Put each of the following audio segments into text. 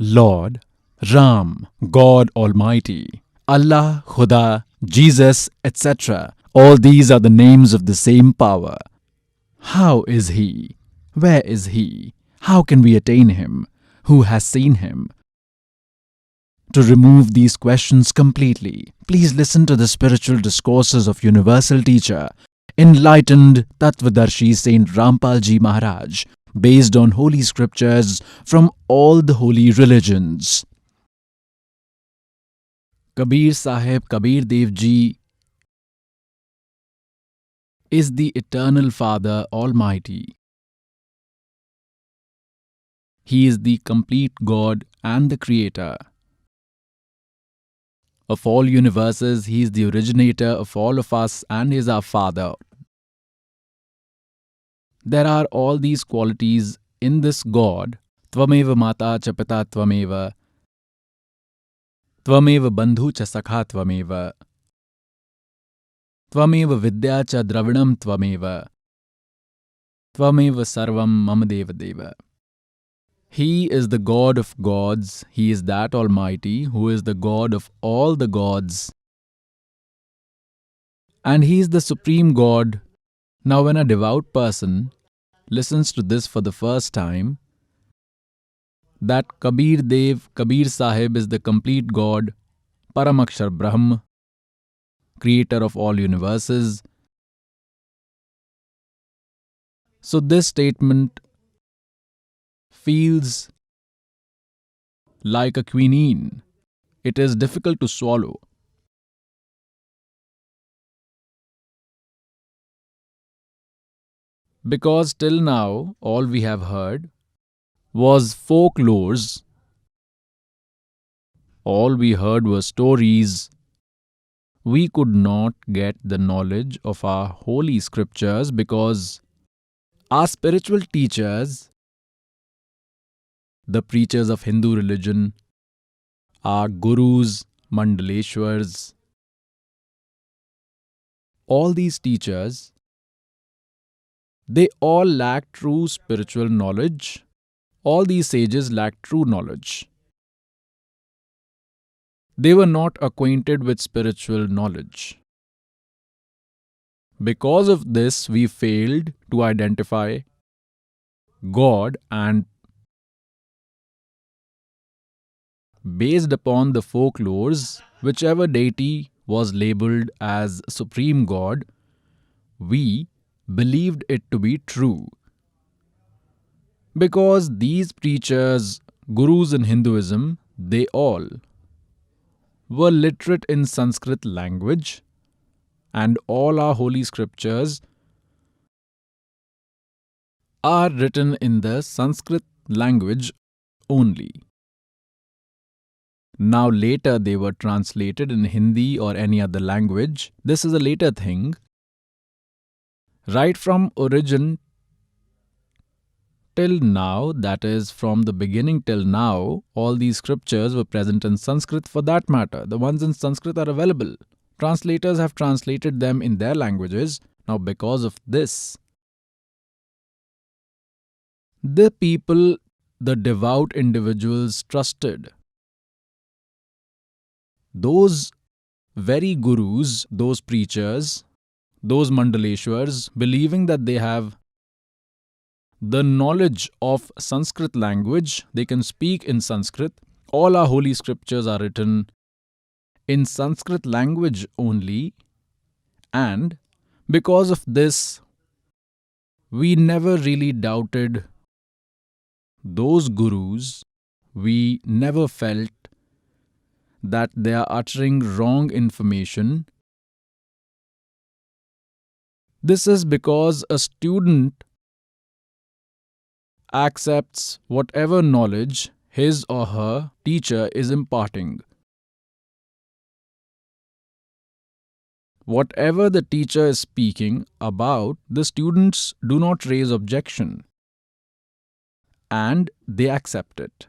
Lord, Ram, God Almighty, Allah, Khuda, Jesus, etc. All these are the names of the same power. How is He? Where is He? How can we attain Him? Who has seen Him? To remove these questions completely, please listen to the spiritual discourses of Universal Teacher, enlightened Tattvadarshi Saint Rampal Ji Maharaj, based on holy scriptures from all the holy religions. Kabir Sahib Kabir Dev Ji is the Eternal Father Almighty. He is the complete God and the Creator. Of all universes, He is the originator of all of us and is our Father. There are all these qualities in this God. Tvameva Mata cha Pita Tvameva. Tvameva Bandhu cha Sakha Tvameva. Tvameva Vidya cha Dravidam Tvameva. Tvameva Sarvam Mama Deva Deva. He is the God of gods. He is that Almighty who is the God of all the gods. And He is the Supreme God. Now when a devout person listens to this for the first time, that Kabir Dev, Kabir Sahib is the complete God, Paramakshar Brahm, creator of all universes. So this statement feels like a quinine. It is difficult to swallow. Because till now, all we have heard was folklores. All we heard were stories. We could not get the knowledge of our holy scriptures because our spiritual teachers, the preachers of Hindu religion, our gurus, mandaleshwars, all these teachers, they all lack true spiritual knowledge. All these sages lack true knowledge. They were not acquainted with spiritual knowledge. Because of this, we failed to identify God, and based upon the folklores, whichever deity was labeled as Supreme God, we believed it to be true. Because these preachers, gurus in Hinduism, they all were literate in Sanskrit language, and all our holy scriptures are written in the Sanskrit language only. Now later they were translated in Hindi or any other language. This is a later thing. Right from origin till now, that is from the beginning till now, all these scriptures were present in Sanskrit for that matter. The ones in Sanskrit are available. Translators have translated them in their languages. Now because of this, the people, the devout individuals trusted those very gurus, those preachers, those mandaleshwars, believing that they have the knowledge of Sanskrit language, they can speak in Sanskrit. All our holy scriptures are written in Sanskrit language only, and because of this, we never really doubted those gurus. We never felt that they are uttering wrong information. This is because a student accepts whatever knowledge his or her teacher is imparting. Whatever the teacher is speaking about, the students do not raise objection, and they accept it.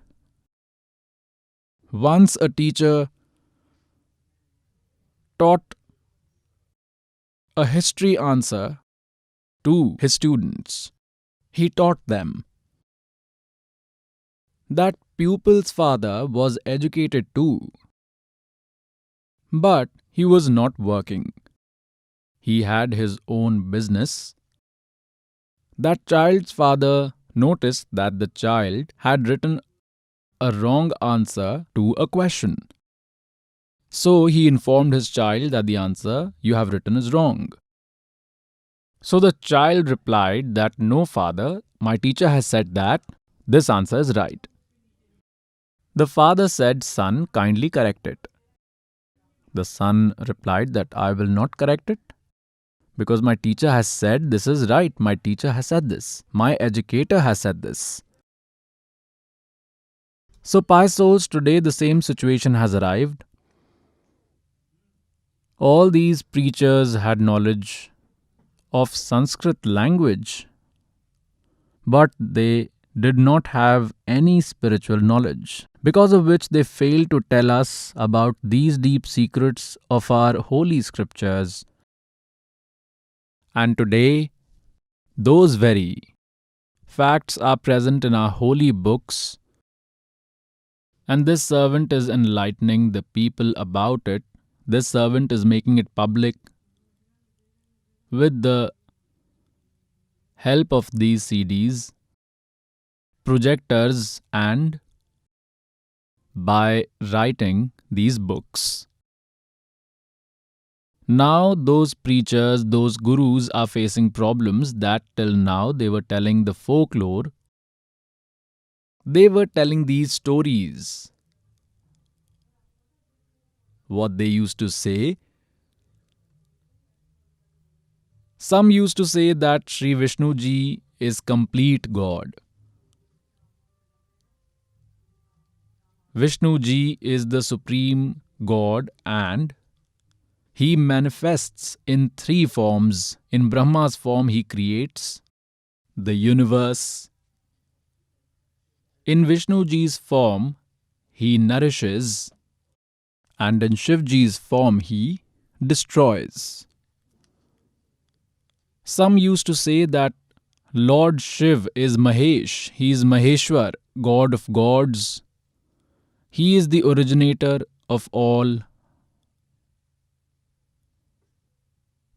Once a teacher taught a history answer to his students. He taught them that pupil's father was educated too, but he was not working. He had his own business. That child's father noticed that the child had written a wrong answer to a question. So he informed his child that the answer you have written is wrong. So the child replied that no, father, my teacher has said that this answer is right. The father said, son, kindly correct it. The son replied that I will not correct it because my teacher has said this is right. My teacher has said this. My educator has said this. So, pious souls, today the same situation has arrived. All these preachers had knowledge of Sanskrit language, but they did not have any spiritual knowledge, because of which they failed to tell us about these deep secrets of our holy scriptures. And today, those very facts are present in our holy books, and this servant is enlightening the people about it. This servant is making it public with the help of these CDs, projectors, and by writing these books. Now those preachers, those gurus are facing problems that till now they were telling the folklore. They were telling these stories. What they used to say? Some used to say that Sri Vishnu Ji is complete God. Vishnu Ji is the supreme God and he manifests in three forms. In Brahma's form, he creates the universe. In Vishnu Ji's form, he nourishes. And in Shiv Ji's form, he destroys. Some used to say that Lord Shiv is Mahesh. He is Maheshwar, God of gods. He is the originator of all.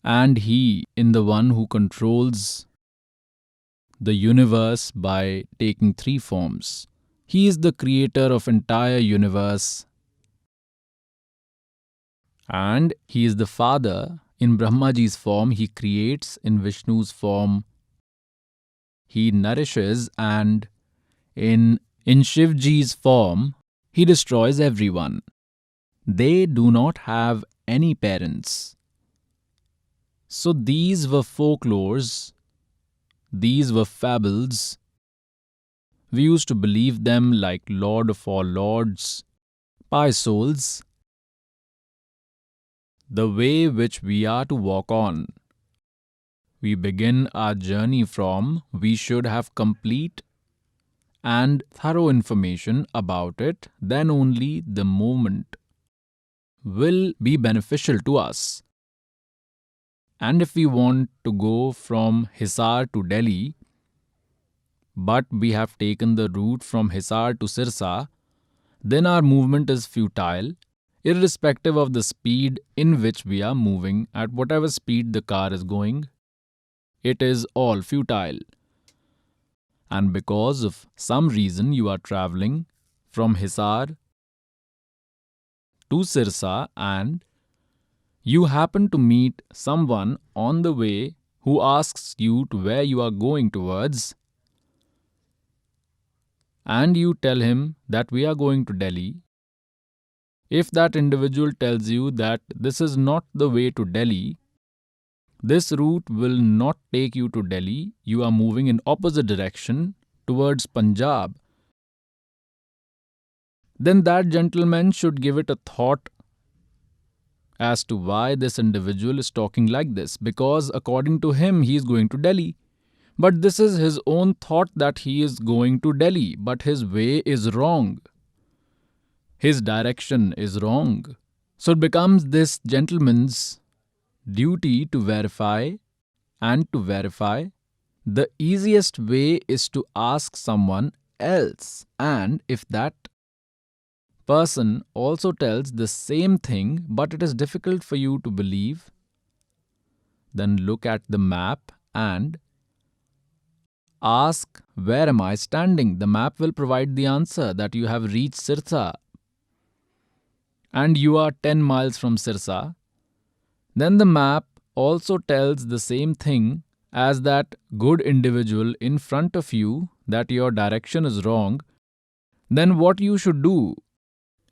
And he is the one who controls the universe by taking three forms. He is the creator of entire universe. And he is the father. In Brahmaji's form, he creates. In Vishnu's form, he nourishes. And in Shivji's form, he destroys everyone. They do not have any parents. So these were folklores, these were fables. We used to believe them like Lord of all lords, pious souls. The way which we are to walk on. We begin our journey from we should have complete and thorough information about it, then only the movement will be beneficial to us. And if we want to go from Hisar to Delhi, but we have taken the route from Hisar to Sirsa, then our movement is futile, irrespective of the speed in which we are moving, at whatever speed the car is going. It is all futile. And because of some reason you are travelling from Hisar to Sirsa and you happen to meet someone on the way who asks you to where you are going towards, and you tell him that we are going to Delhi. If that individual tells you that this is not the way to Delhi, this route will not take you to Delhi, you are moving in opposite direction towards Punjab, then that gentleman should give it a thought as to why this individual is talking like this, because according to him he is going to Delhi. But this is his own thought that he is going to Delhi, but his way is wrong. His direction is wrong. So it becomes this gentleman's duty to verify, and to verify, the easiest way is to ask someone else. And if that person also tells the same thing, but it is difficult for you to believe, then look at the map and ask, where am I standing? The map will provide the answer that you have reached Sirsa and you are 10 miles from Sirsa. Then the map also tells the same thing as that good individual in front of you that your direction is wrong. Then what you should do?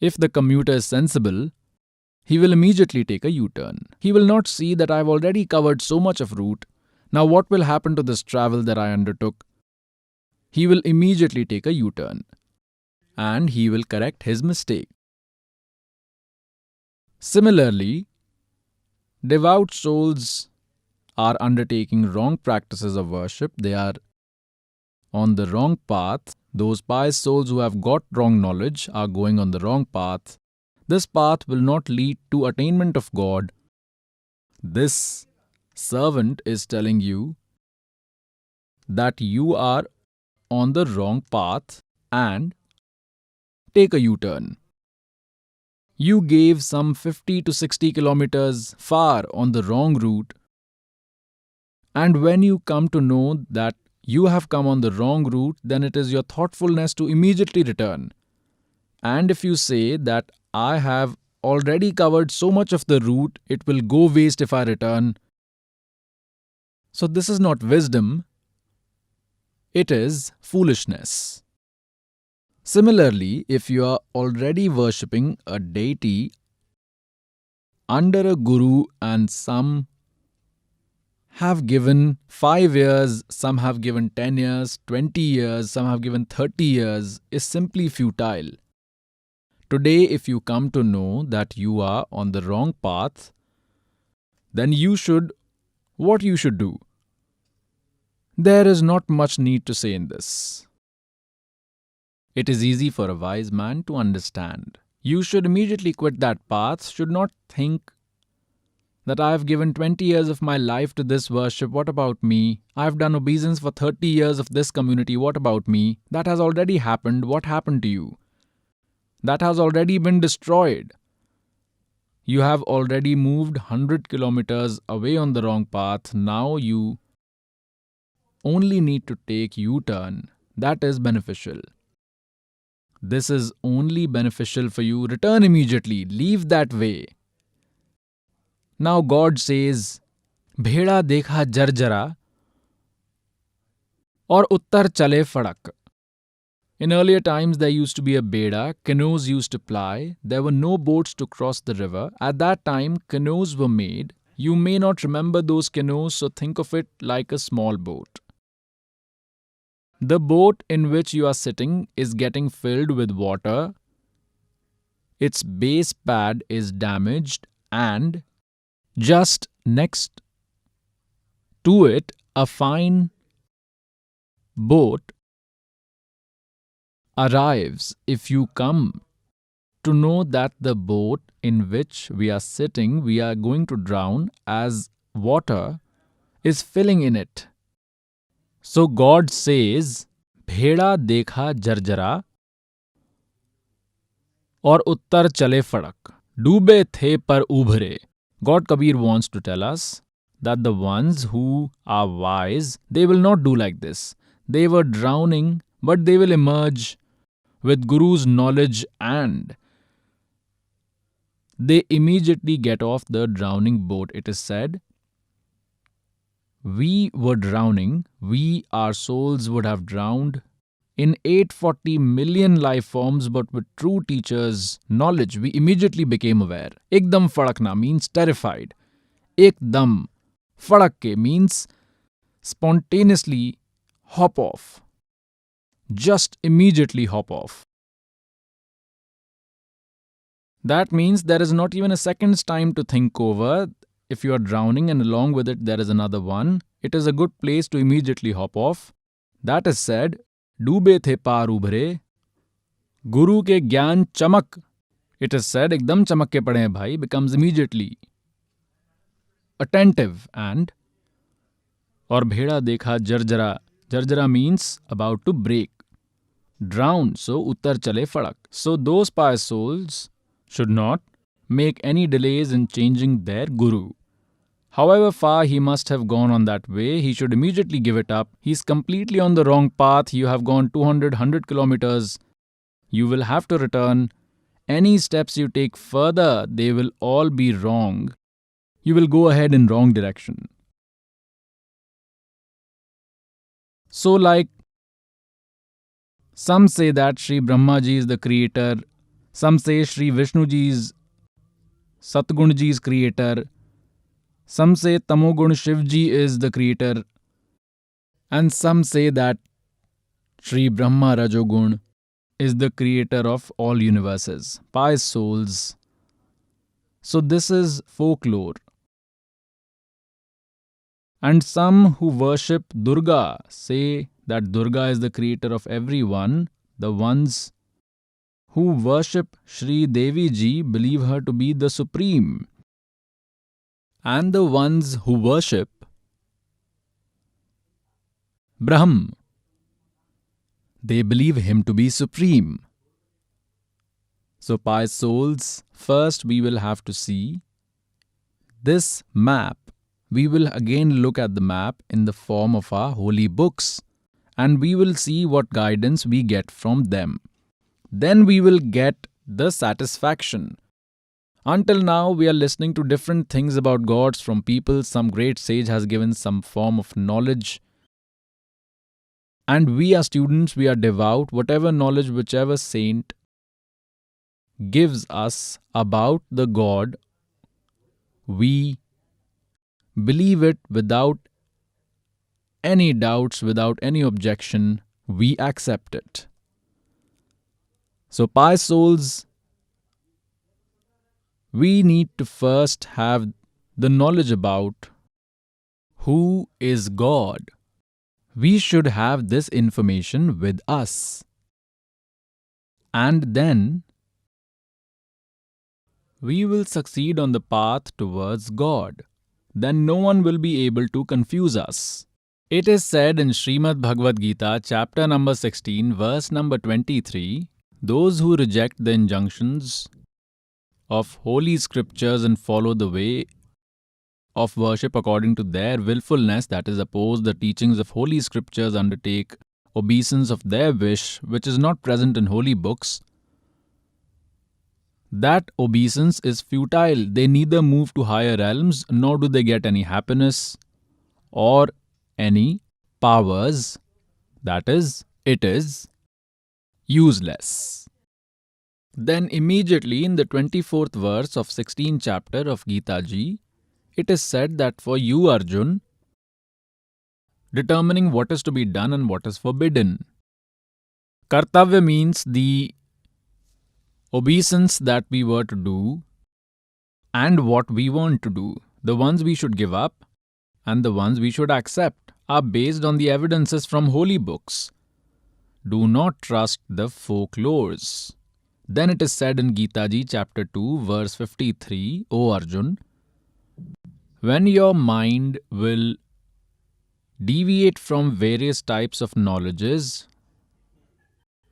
If the commuter is sensible, he will immediately take a U-turn. He will not see that I've already covered so much of route. Now what will happen to this travel that I undertook? He will immediately take a U-turn and he will correct his mistake. Similarly, devout souls are undertaking wrong practices of worship. They are on the wrong path. Those pious souls who have got wrong knowledge are going on the wrong path. This path will not lead to attainment of God. This servant is telling you that you are on the wrong path and take a U-turn. You gave some 50 to 60 kilometers far on the wrong route, and when you come to know that you have come on the wrong route, then it is your thoughtfulness to immediately return. And if you say that I have already covered so much of the route, it will go waste if I return. So this is not wisdom, it is foolishness. Similarly, if you are already worshipping a deity under a guru and some have given 5 years, some have given 10 years, 20 years, some have given 30 years, is simply futile. Today, if you come to know that you are on the wrong path, then what you should do? There is not much need to say in this. It is easy for a wise man to understand. You should immediately quit that path, should not think that I have given 20 years of my life to this worship, what about me? I have done obeisance for 30 years of this community, what about me? That has already happened, what happened to you? That has already been destroyed. You have already moved 100 kilometers away on the wrong path, now you only need to take U-turn. That is beneficial. This is only beneficial for you. Return immediately, leave that way. Now God says, भेड़ा देखा जर्जरा और उत्तर चले फड़क. In earlier times there used to be a beda, canoes used to ply, there were no boats to cross the river. At that time canoes were made. You may not remember those canoes, so think of it like a small boat. The boat in which you are sitting is getting filled with water. Its base pad is damaged and just next to it, a fine boat arrives. If you come to know that the boat in which we are sitting, we are going to drown as water is filling in it. So God says, भेड़ा देखा जर्जरा और उत्तर चले फड़क. डूबे थे पर उभरे. God Kabir wants to tell us that the ones who are wise, they will not do like this. They were drowning, but they will emerge with Guru's knowledge and they immediately get off the drowning boat. It is said, we were drowning, our souls would have drowned in 840 million life forms, but with true teachers' knowledge, we immediately became aware. Ekdam fadakna means terrified. Ekdam fadakke means spontaneously hop off. Just immediately hop off. That means there is not even a second's time to think over. If you are drowning and along with it there is another one, it is a good place to immediately hop off. That is said, डूबे थे पार उभरे, गुरु के ज्ञान चमक. It is said, एकदम चमक के पड़े हैं भाई, becomes immediately attentive and और भेड़ा देखा जर्जरा. Jarjara means about to break. drown, so uttar chale fadak. So those pious souls should not make any delays in changing their guru. However far he must have gone on that way, he should immediately give it up. He's completely on the wrong path. You have gone 200 kilometers. You will have to return. Any steps you take further, they will all be wrong. You will go ahead in wrong direction. So like some say that Sri Brahmaji is the creator, some say Sri Vishnuji is Satgunji is creator, some say Tamogun Shivji is the creator, and some say that Sri Brahma Rajogun is the creator of all universes, pious souls. So this is folklore. And some who worship Durga say that Durga is the creator of everyone. The ones who worship Sri Devi Ji believe her to be the supreme. And the ones who worship Brahm, they believe him to be supreme. So pious souls, first we will have to see this map. We will again look at the map in the form of our holy books, and we will see what guidance we get from them. Then we will get the satisfaction. Until now, we are listening to different things about gods from people. Some great sage has given some form of knowledge. And we are students, we are devout. Whatever knowledge, whichever saint gives us about the God, we believe it without any doubts, without any objection. We accept it. So, pious souls, we need to first have the knowledge about who is God. We should have this information with us. And then we will succeed on the path towards God. Then no one will be able to confuse us. It is said in Srimad Bhagavad Gita, chapter number 16, verse number 23, those who reject the injunctions of holy scriptures and follow the way of worship according to their willfulness, that is, oppose the teachings of holy scriptures, undertake obeisance of their wish, which is not present in holy books, that obeisance is futile. They neither move to higher realms, nor do they get any happiness or any powers. That is, it is useless. Then immediately in the 24th verse of 16th chapter of Gita Ji, it is said that for you, Arjun, determining what is to be done and what is forbidden. Kartavya means the obeisance that we were to do and what we want to do. The ones we should give up and the ones we should accept are based on the evidences from holy books. Do not trust the folklores. Then it is said in Gita Ji chapter 2 verse 53, O Arjun, when your mind will deviate from various types of knowledges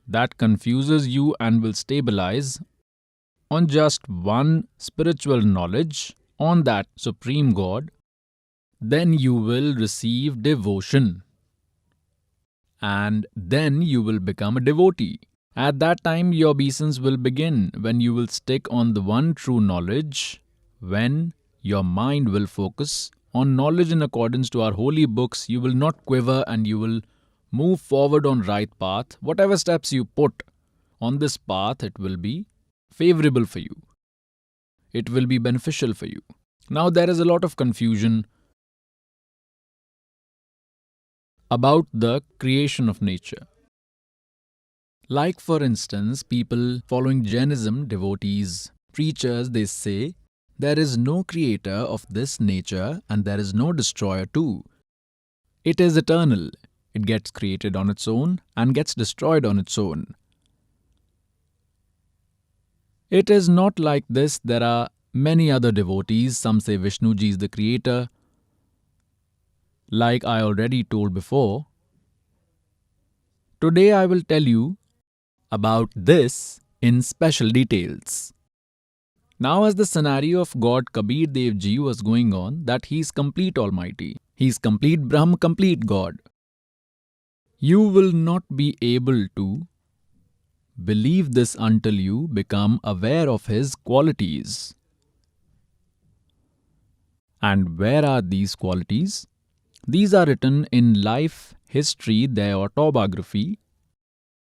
that confuses you and will stabilize on just one spiritual knowledge, on that supreme God, then you will receive devotion. And then you will become a devotee. At that time, your obeisance will begin when you will stick on the one true knowledge, when your mind will focus on knowledge in accordance to our holy books. You will not quiver and you will move forward on right path. Whatever steps you put on this path, it will be favorable for you. It will be beneficial for you. Now there is a lot of confusion about the creation of nature. Like for instance, people following Jainism, devotees, preachers, they say, there is no creator of this nature and there is no destroyer too. It is eternal. It gets created on its own and gets destroyed on its own. It is not like this. There are many other devotees. Some say Vishnuji is the creator. Like I already told before, today I will tell you about this in special details. Now, as the scenario of God Kabir Dev Ji was going on, that he is complete Almighty, he is complete Brahm, complete God, you will not be able to believe this until you become aware of his qualities. And where are these qualities? These are written in life history, their autobiography.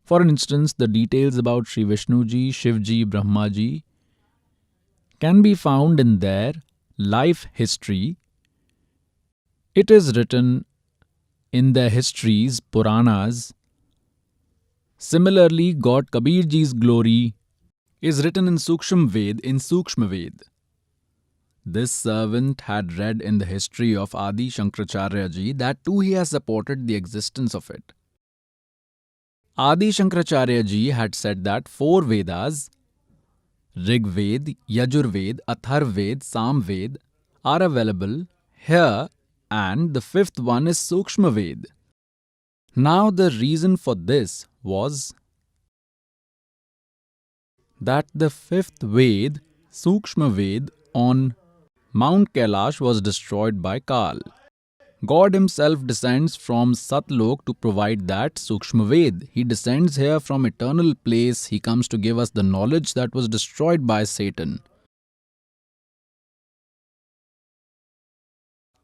For instance, the details about Sri Vishnu Ji, Shiv Ji, Brahma Ji can be found in their life history. It is written in their histories, Puranas. Similarly, God Kabir Ji's glory is written in Sukshma Ved. This servant had read in the history of Adi Shankaracharya Ji that too he has supported the existence of it. Adi Shankaracharya Ji had said that 4 Vedas, Rig Ved, Yajur Ved, Athar Ved, Sam Ved, are available here, and the 5th one is Sukshma Ved. Now the reason for this was that the 5th Ved, Sukshma Ved, on Mount Kailash was destroyed by Kal. God himself descends from Satlok to provide that Sukshma Ved. He descends here from eternal place. He comes to give us the knowledge that was destroyed by Satan.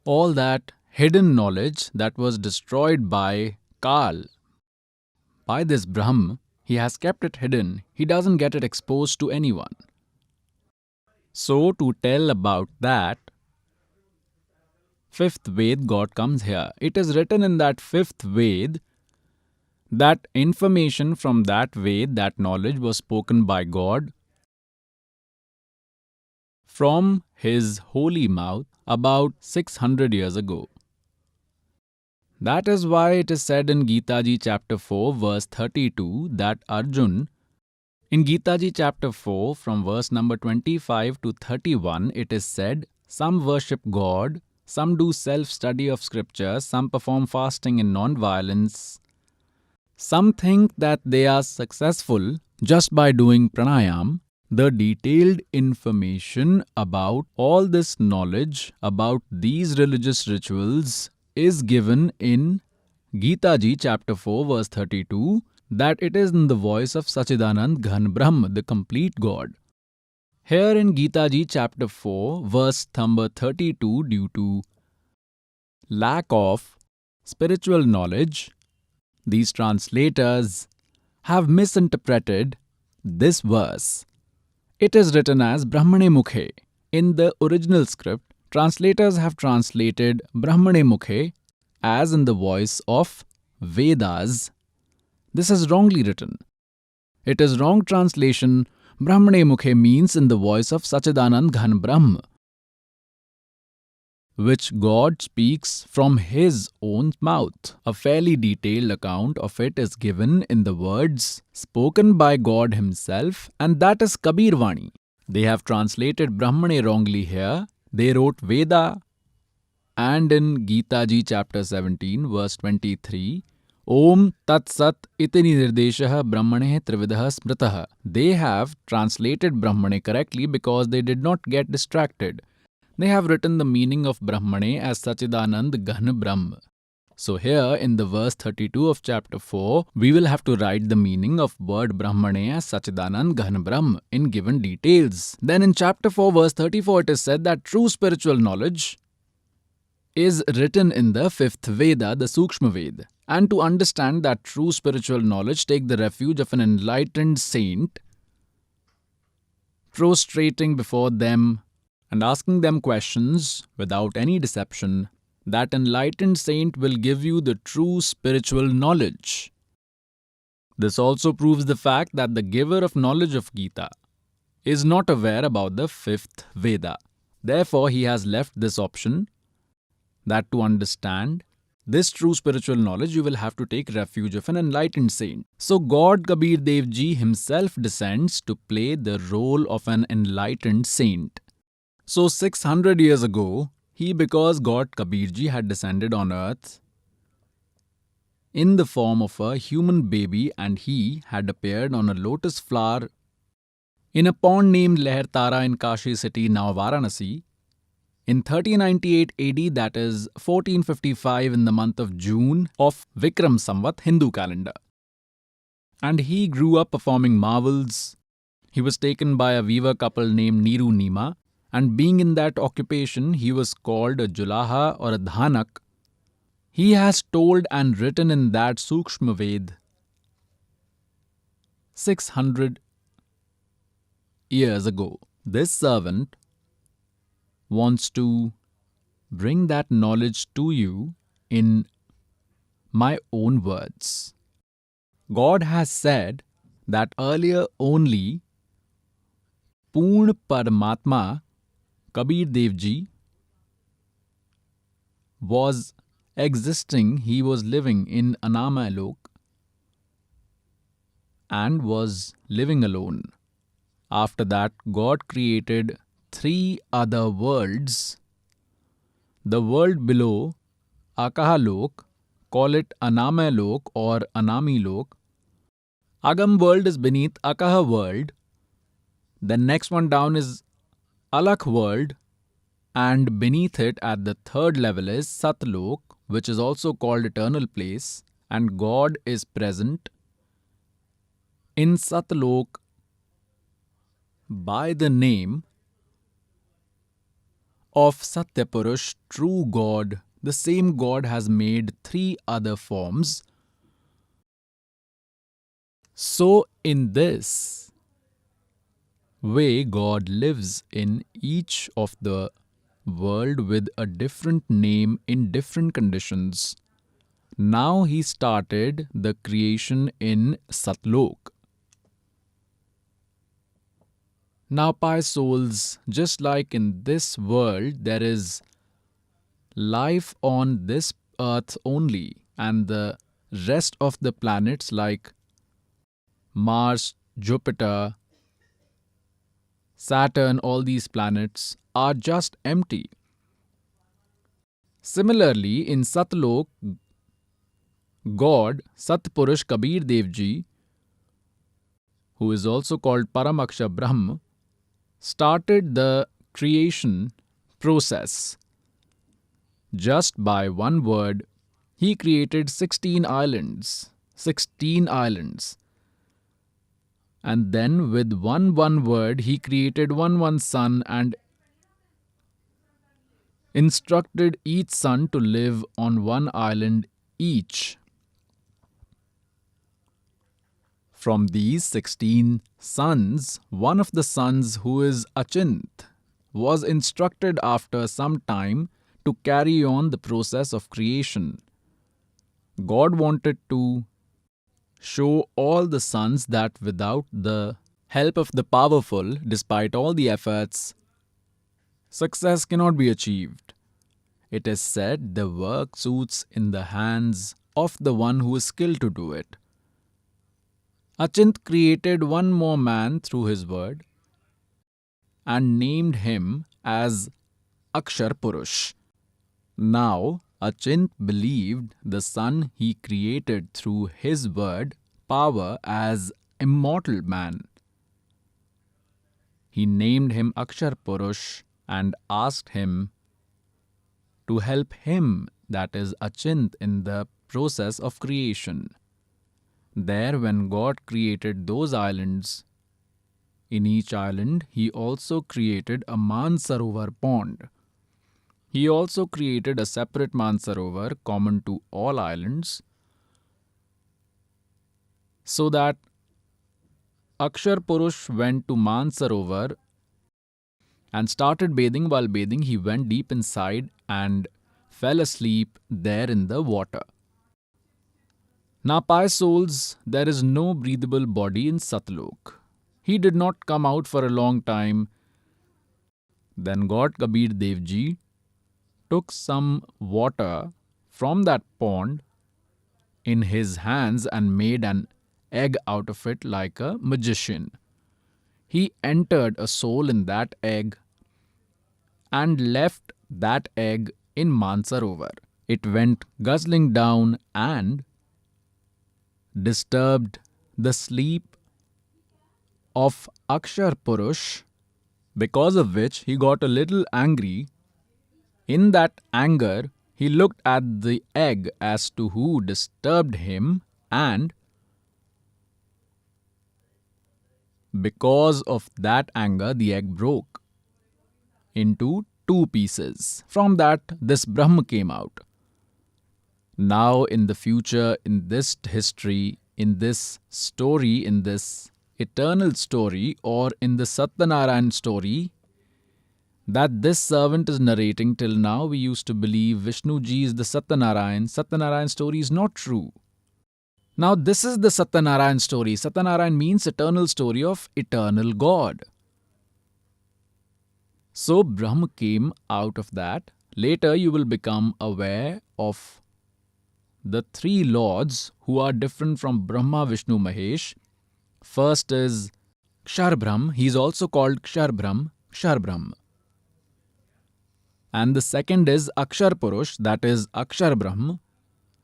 All that hidden knowledge that was destroyed by Kal, by this Brahm, he has kept it hidden. He doesn't get it exposed to anyone. So to tell about that 5th Ved, God comes here. It is written in that 5th Ved that information from that Ved, that knowledge was spoken by God from his holy mouth about 600 years ago. That is why it is said in Gita Ji chapter 4 verse 32 that Arjun, in Gita Ji chapter 4 from verse number 25 to 31, it is said, some worship God, some do self-study of scripture, some perform fasting in non-violence, some think that they are successful just by doing pranayam. The detailed information about all this knowledge about these religious rituals is given in Gita Ji chapter 4 verse 32, that it is in the voice of Sachidanand Ghan Brahm, the complete God. Here in Gita Ji chapter 4 verse number 32, due to lack of spiritual knowledge, these translators have misinterpreted this verse. It is written as Brahmane Mukhe. In the original script, translators have translated Brahmane Mukhe as in the voice of Vedas. This is wrongly written. It is wrong translation. Brahmane Mukhe means in the voice of Sachidanand Ghan Brahm, which God speaks from his own mouth. A fairly detailed account of it is given in the words spoken by God himself, and that is Kabir Vani. They have translated Brahmane wrongly here. They wrote Veda, and in Gita Ji chapter 17 verse 23, Om Tat Sat Itini Nirdeshah Brahmane Trividah Smritah. They have translated Brahmane correctly because they did not get distracted. They have written the meaning of Brahmane as Sachidanand Ghan Brahm. So here in the verse 32 of chapter 4, we will have to write the meaning of word Brahmane as Sachidanand Ghan Brahm in given details. Then in chapter 4 verse 34 it is said that true spiritual knowledge is written in the 5th Veda, the Sukshma Ved. And to understand that true spiritual knowledge, take the refuge of an enlightened saint, prostrating before them and asking them questions without any deception. That enlightened saint will give you the true spiritual knowledge. This also proves the fact that the giver of knowledge of Gita is not aware about the 5th Veda. Therefore, he has left this option that to understand this true spiritual knowledge, you will have to take refuge of an enlightened saint. So God Kabir Dev Ji himself descends to play the role of an enlightened saint. So 600 years ago, because God Kabir Ji had descended on earth, in the form of a human baby, and he had appeared on a lotus flower in a pond named Lehertara in Kashi city, now Varanasi, in 1398 AD, that is 1455, in the month of June of Vikram Samvat Hindu calendar. And he grew up performing marvels. He was taken by a weaver couple named Niru Nima, and being in that occupation, he was called a Julaha or a Dhanak. He has told and written in that Sukshma Ved 600 years ago. This servant wants to bring that knowledge to you in my own words. God has said that earlier only Poorn Paramatma Kabir Dev Ji was existing. He was living in Anamayalok and was living alone. After that, God created 3 other worlds. The world below, Akahalok, call it Anamayalok or Anamilok. Agam world is beneath Akaha world. The next one down is Alakh world, and beneath it at the 3rd level is Satlok, which is also called eternal place, and God is present in Satlok by the name of Satyapurush, true God. The same God has made 3 other forms. So in this way, God lives in each of the world with a different name in different conditions. Now he started the creation in Satlok. Now, pious souls, just like in this world, there is life on this earth only, and the rest of the planets like Mars, Jupiter, Saturn, all these planets are just empty. Similarly, in Satlok, God, Satpurush Kabir Dev Ji, who is also called Paramaksha Brahm, started the creation process. Just by one word, he created 16 islands. 16 islands. And then with one word, he created one sun and instructed each son to live on one island each. From these 16 sons, one of the sons, who is Achint, was instructed after some time to carry on the process of creation. God wanted to show all the sons that without the help of the powerful, despite all the efforts, success cannot be achieved. It is said the work suits in the hands of the one who is skilled to do it. Achint created one more man through his word and named him as Akshar Purush. Now, Achint believed the son he created through his word power as immortal man. He named him Akshar Purush and asked him to help him, that is Achint, in the process of creation. There, when God created those islands, in each island he also created a Mansarovar pond. He also created a separate Mansarovar common to all islands, so that Akshar Purush went to Mansarovar and started bathing. While bathing, he went deep inside and fell asleep there in the water. Now, pious souls, there is no breathable body in Satlok. He did not come out for a long time. Then God Kabir Dev Ji took some water from that pond in his hands and made an egg out of it like a magician. He entered a soul in that egg and left that egg in Mansarovar. It went guzzling down, and disturbed the sleep of Akshar Purush, because of which he got a little angry. In that anger, he looked at the egg as to who disturbed him, and because of that anger, the egg broke into two pieces. From that, this Brahma came out. Now, in the future, in this history, in this story, in this eternal story, or in the Satyanarayan story that this servant is narrating till now, we used to believe Vishnu ji is the Satyanarayan. Satyanarayan story is not true. Now, this is the Satyanarayan story. Satyanarayan means eternal story of eternal God. So, Brahma came out of that. Later, you will become aware of the three lords who are different from Brahma, Vishnu, Mahesh. First is Kshar Brahm. He is also called Kshar Brahm, Kshar Brahm. And the second is Akshar Purush, that is Akshar Brahm.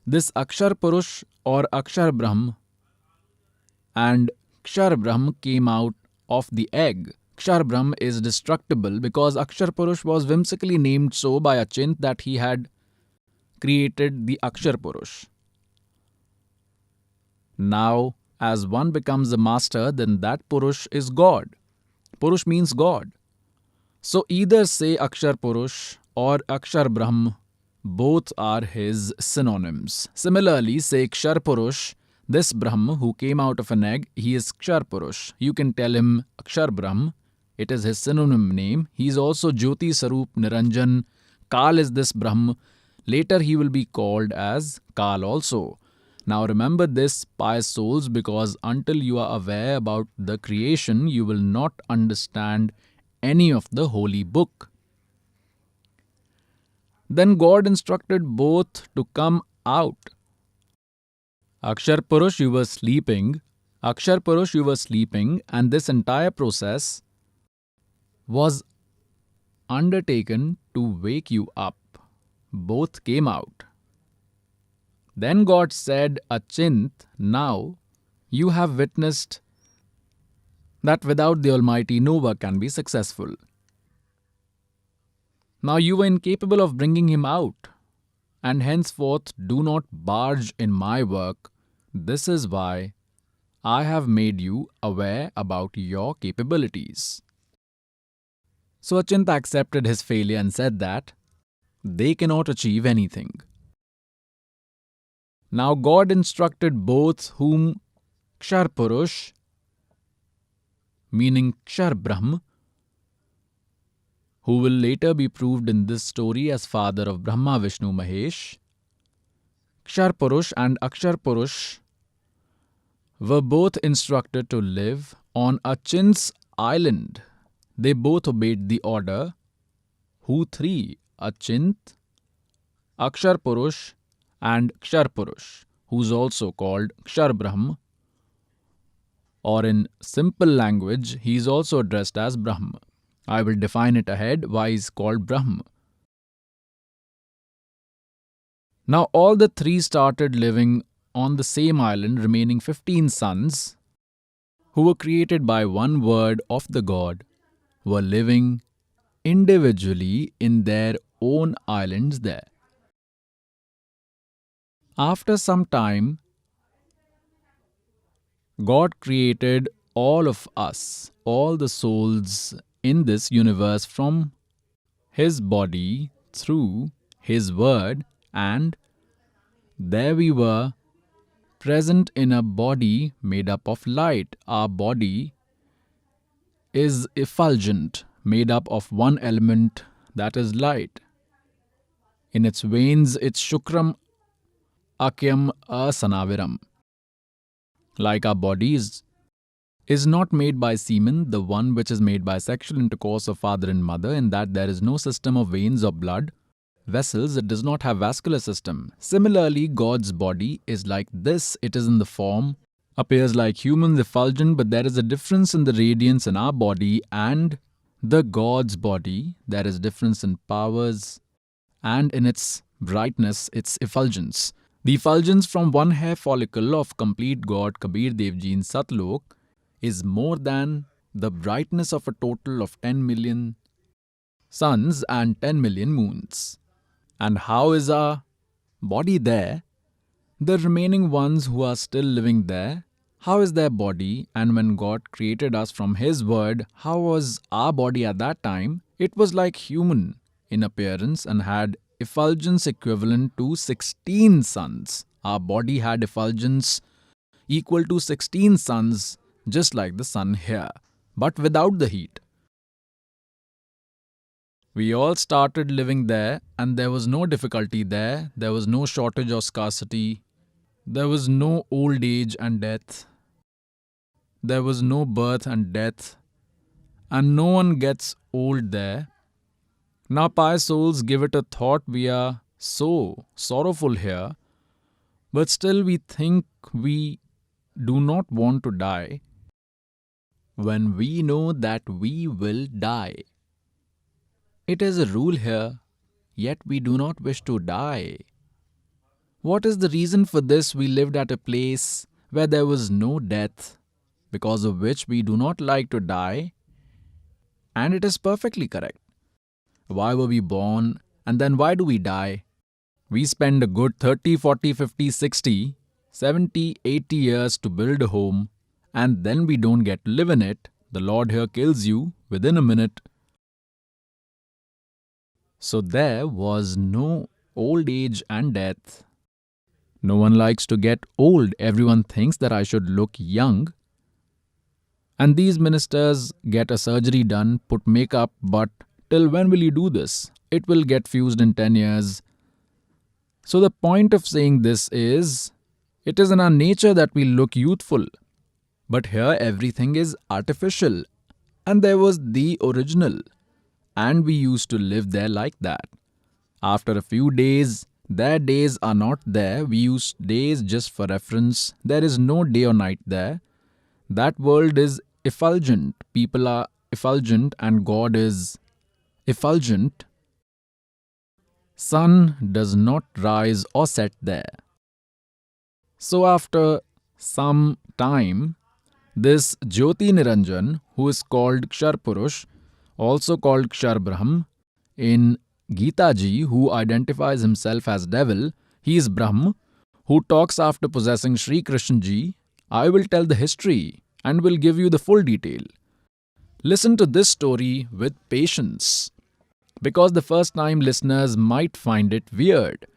This Akshar Purush or Akshar Brahm and Kshar Brahm came out of the egg. Kshar Brahm is destructible because Akshar Purush was whimsically named so by Achint that he had created the Akshar Purush. Now, as one becomes a master, then that Purush is God. Purush means God. So either say Akshar Purush or Akshar Brahm, both are his synonyms. Similarly, say Kshar Purush, this Brahm who came out of an egg, he is Kshar Purush. You can tell him Akshar Brahm, it is his synonym name. He is also Jyoti Sarup Niranjan. Kal is this Brahm. Later he will be called as Kal also. Now remember this, pious souls, because until you are aware about the creation, you will not understand any of the holy book. Then God instructed both to come out. Akshar Purush, you were sleeping. Akshar Purush, you were sleeping, and this entire process was undertaken to wake you up. Both came out. Then God said, Achint, now you have witnessed that without the Almighty no work can be successful. Now you were incapable of bringing him out, and henceforth do not barge in my work. This is why I have made you aware about your capabilities. So Achint accepted his failure and said that they cannot achieve anything. Now God instructed both, whom Kshar Purush, meaning Kshar Brahm, who will later be proved in this story as father of Brahma, Vishnu, Mahesh. Kshar Purush and Akshar Purush were both instructed to live on Achint's island. They both obeyed the order. Who three? Achint, Akshar Purush and Kshar Purush, who's also called Kshar Brahm, or in simple language, he is also addressed as Brahm. I will define it ahead why he is called Brahm. Now all the three started living on the same island, remaining 15 sons, who were created by one word of the God, were living individually in their own islands there. After some time, God created all of us, all the souls in this universe from His body through His word, and there we were present in a body made up of light. Our body is effulgent, made up of one element, that is light. In its veins, it's Shukram Akyam Asanaviram. Like our bodies is not made by semen, the one which is made by sexual intercourse of father and mother, in that there is no system of veins or blood vessels, it does not have vascular system. Similarly, God's body is like this. It is in the form, appears like humans, effulgent, but there is a difference in the radiance in our body and the God's body. There is difference in powers and in its brightness, its effulgence. The effulgence from one hair follicle of complete God Kabir Dev Ji in Satlok is more than the brightness of a total of 10 million suns and 10 million moons. And how is our body there? The remaining ones who are still living there, how is their body? And when God created us from His word, how was our body at that time? It was like human in appearance and had effulgence equivalent to 16 suns. Our body had effulgence equal to 16 suns, just like the sun here, but without the heat. We all started living there, and there was no difficulty there. There was no shortage or scarcity. There was no old age and death. There was no birth and death. And no one gets old there. Now, pious souls, give it a thought. We are so sorrowful here, but still we think we do not want to die when we know that we will die. It is a rule here, yet we do not wish to die. What is the reason for this? We lived at a place where there was no death, because of which we do not like to die, and it is perfectly correct. Why were we born, and then why do we die? We spend a good 30, 40, 50, 60, 70, 80 years to build a home, and then we don't get to live in it. The Lord here kills you within a minute. So there was no old age and death. No one likes to get old. Everyone thinks that I should look young. And these ministers get a surgery done, put makeup, but till when will you do this? It will get fused in 10 years. So the point of saying this is, it is in our nature that we look youthful. But here everything is artificial. And there was the original. And we used to live there like that. After a few days, their days are not there. We use days just for reference. There is no day or night there. That world is effulgent. People are effulgent and God is effulgent. Sun does not rise or set there. So after some time, this Jyoti Niranjan, who is called Kshar Purush, also called Kshar Brahm, in Gita Ji, who identifies himself as devil, he is Brahm, who talks after possessing Sri Krishna Ji. I will tell the history and will give you the full detail. Listen to this story with patience, because the first time listeners might find it weird.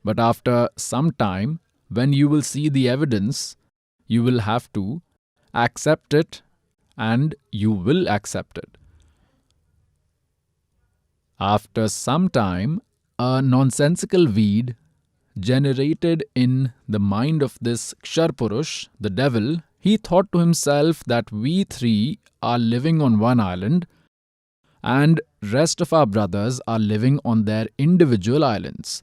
But after some time, when you will see the evidence, you will have to accept it, and you will accept it. After some time, a nonsensical weed generated in the mind of this Kshar Purush, the devil. He thought to himself that we three are living on one island and rest of our brothers are living on their individual islands.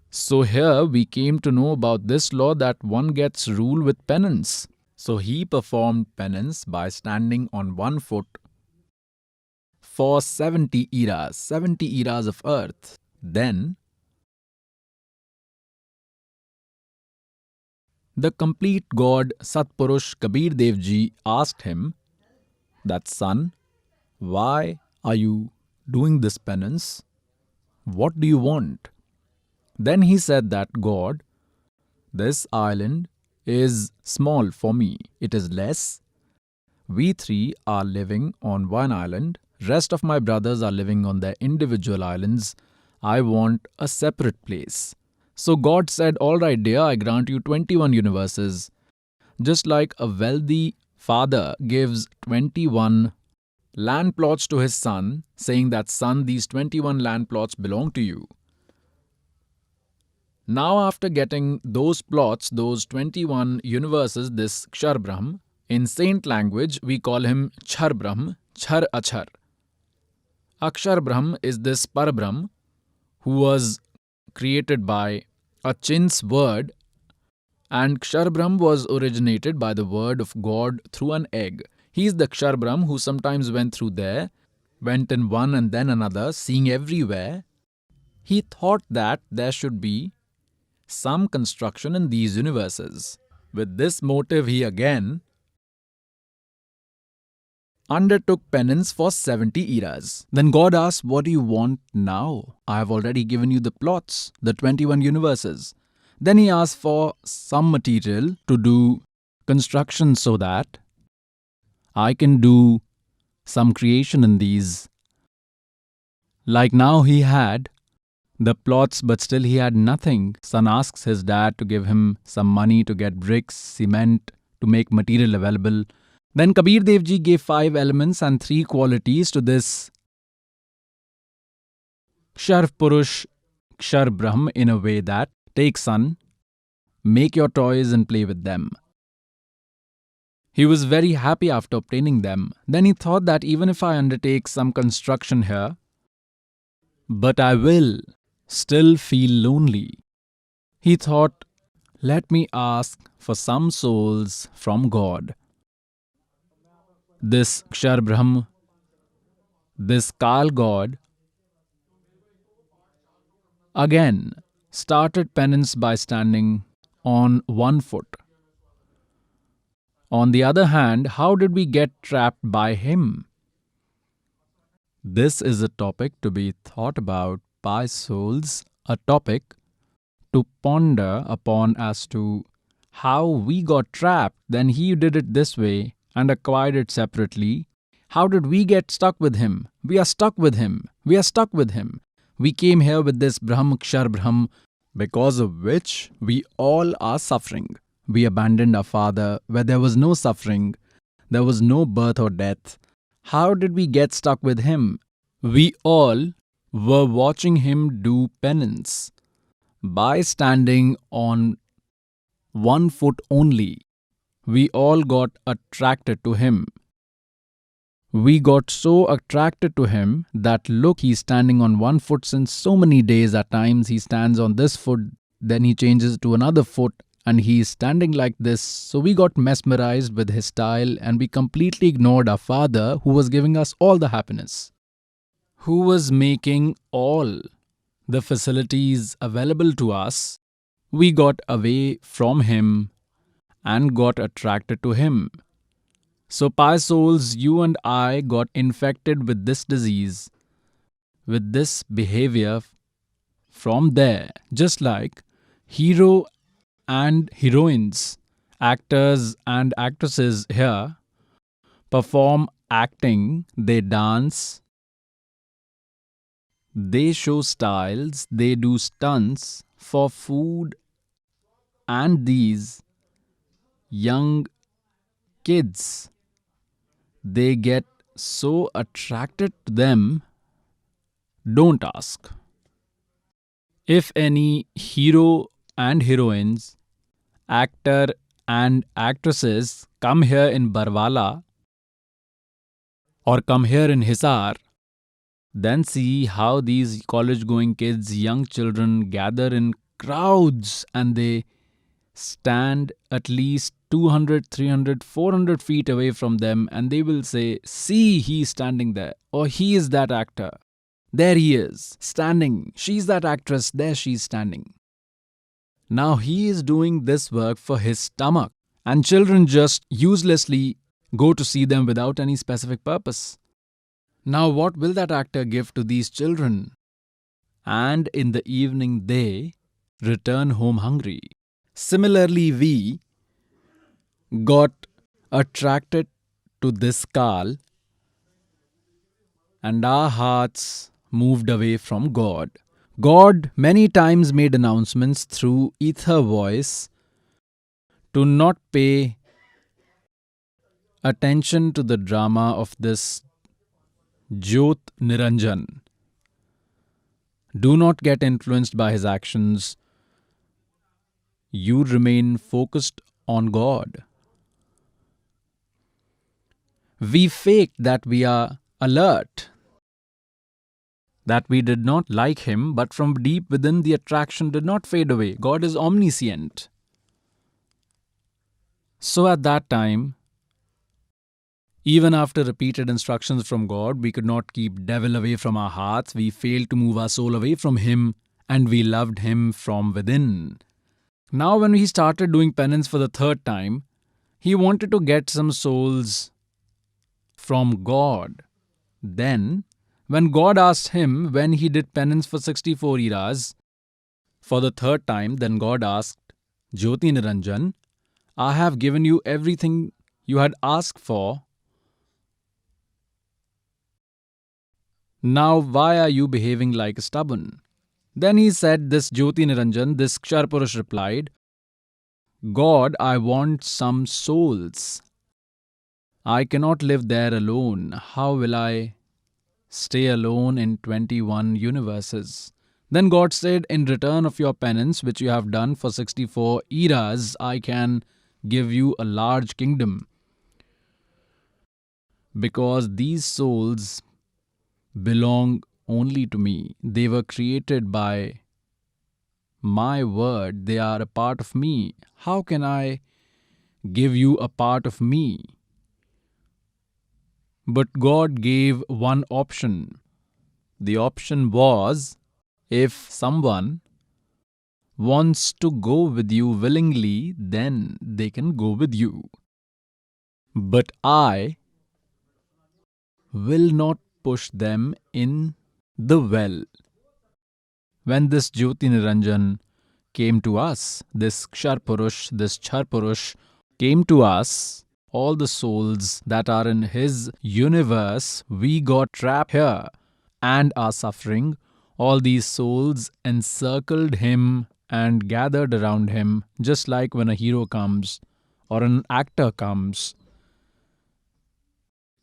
So here we came to know about this law that one gets rule with penance. So he performed penance by standing on one foot for 70 eras of earth. Then the complete God Satpurush Kabir Dev Ji asked him that, son, why are you doing this penance? What do you want? Then he said that, God, this island is small for me. It is less. We three are living on one island. Rest of my brothers are living on their individual islands. I want a separate place. So God said, all right, dear, I grant you 21 universes. Just like a wealthy father gives 21 land plots to his son, saying that, son, these 21 land plots belong to you. Now after getting those plots, those 21 universes, this Kshar Brahm, in saint language we call him Chhar Brahm, Chhar Achhar. Akshar Brahm is this Parabrahm who was created by a Chin's word, and Kshar Brahm was originated by the word of God through an egg. He is the Kshar Brahm who sometimes went through there, went in one and then another, seeing everywhere. He thought that there should be some construction in these universes. With this motive, he again undertook penance for 70 eras. Then God asked, "What do you want now? I have already given you the plots, the 21 universes." Then he asked for some material to do construction so that I can do some creation in these. Like now he had the plots, but still he had nothing. Son asks his dad to give him some money to get bricks, cement, to make material available. Then Kabir Dev Ji gave 5 elements and 3 qualities to this Kshar Purush, Kshar Brahm in a way that, take son, make your toys and play with them. He was very happy after obtaining them. Then he thought that even if I undertake some construction here, but I will still feel lonely. He thought, let me ask for some souls from God. This Kshar Brahm, this Kal God, again started penance by standing on one foot. On the other hand, how did we get trapped by him? This is a topic to be thought about by souls, a topic to ponder upon as to how we got trapped. Then he did it this way and acquired it separately. How did we get stuck with him? We are stuck with him. We are stuck with him. We came here with this Brahm, Kshar Brahm, because of which we all are suffering. We abandoned our father where there was no suffering, there was no birth or death. How did we get stuck with him? We all were watching him do penance by standing on one foot only. We all got attracted to him. We got so attracted to him that look, he's standing on one foot since so many days. At times he stands on this foot, then he changes to another foot and he's standing like this. So we got mesmerized with his style and we completely ignored our father who was giving us all the happiness, who was making all the facilities available to us. We got away from him and got attracted to him. So, pious souls, you and I got infected with this disease, with this behavior from there. Just like hero and heroines, actors and actresses here perform acting, they dance, they show styles, they do stunts for food, and these young kids, they get so attracted to them. Don't ask. If any hero and heroines, actor and actresses come here in Barwala or come here in Hisar, then see how these college-going kids, young children gather in crowds and they stand at least 200, 300, 400 feet away from them and they will say, see, he's standing there, or he is that actor. There he is, standing. She's that actress, there she's standing. Now he is doing this work for his stomach, and children just uselessly go to see them without any specific purpose. Now what will that actor give to these children? And in the evening they return home hungry. Similarly, we got attracted to this Kal and our hearts moved away from God. God many times made announcements through ether voice to not pay attention to the drama of this Jyot Niranjan. Do not get influenced by his actions. You remain focused on God. We faked that we are alert, that we did not like him, but from deep within the attraction did not fade away. God is omniscient. So at that time, Even after repeated instructions from God, we could not keep devil away from our hearts. We failed to move our soul away from him, and we loved him from within. Now, when he started doing penance for the third time, he wanted to get some souls from God. Then, when God asked him when he did penance for 64 eras, for the third time, then God asked, Jyoti Niranjan, I have given you everything you had asked for. Now, why are you behaving like a stubborn? Then he said, this Jyoti Niranjan, this Kshar Purush replied, God, I want some souls. I cannot live there alone. How will I stay alone in 21 universes? Then God said, in return of your penance, which you have done for 64 eras, I can give you a large kingdom. Because these souls belong only to me. They were created by my word. They are a part of me. How can I give you a part of me? But God gave one option. The option was, if someone wants to go with you willingly, then they can go with you. But I will not push them in the well. When this Jyoti Niranjan came to us, this Kshar Purush, this Chhar Purush came to us, all the souls that are in his universe, we got trapped here and are suffering. All these souls encircled him and gathered around him, just like when a hero comes or an actor comes.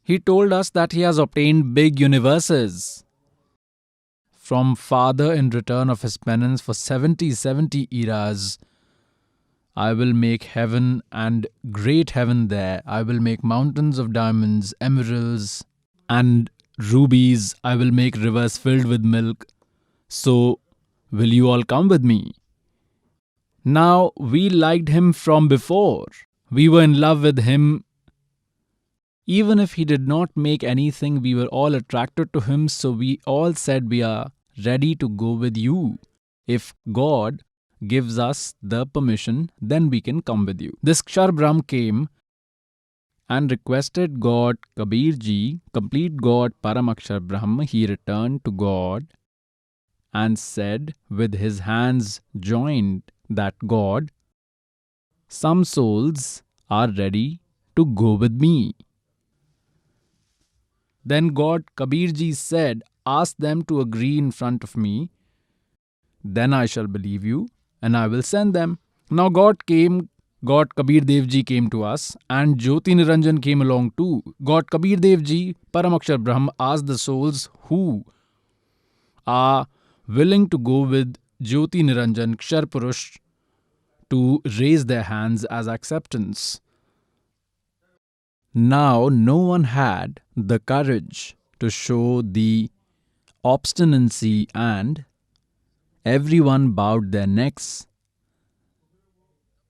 He told us that he has obtained big universes from Father in return of his penance for 70 eras. I will make heaven and great heaven there. I will make mountains of diamonds, emeralds, and rubies. I will make rivers filled with milk. So, will you all come with me? Now, we liked him from before. We were in love with him. Even if he did not make anything, we were all attracted to him. So, we all said we are ready to go with you. If God gives us the permission, then we can come with you. This Kshar Brahm came and requested God, Kabir Ji, complete God, Paramakshar Brahma. He returned to God and said with his hands joined that God, some souls are ready to go with me. Then God, Kabir Ji said, ask them to agree in front of me, then I shall believe you and I will send them. Now God Kabir Dev Ji came to us and Jyoti Niranjan came along too. God Kabir Dev Ji, Paramakshar Brahma, asked the souls who are willing to go with Jyoti Niranjan, Kshar Purush, to raise their hands as acceptance. Now no one had the courage to show the obstinacy and everyone bowed their necks.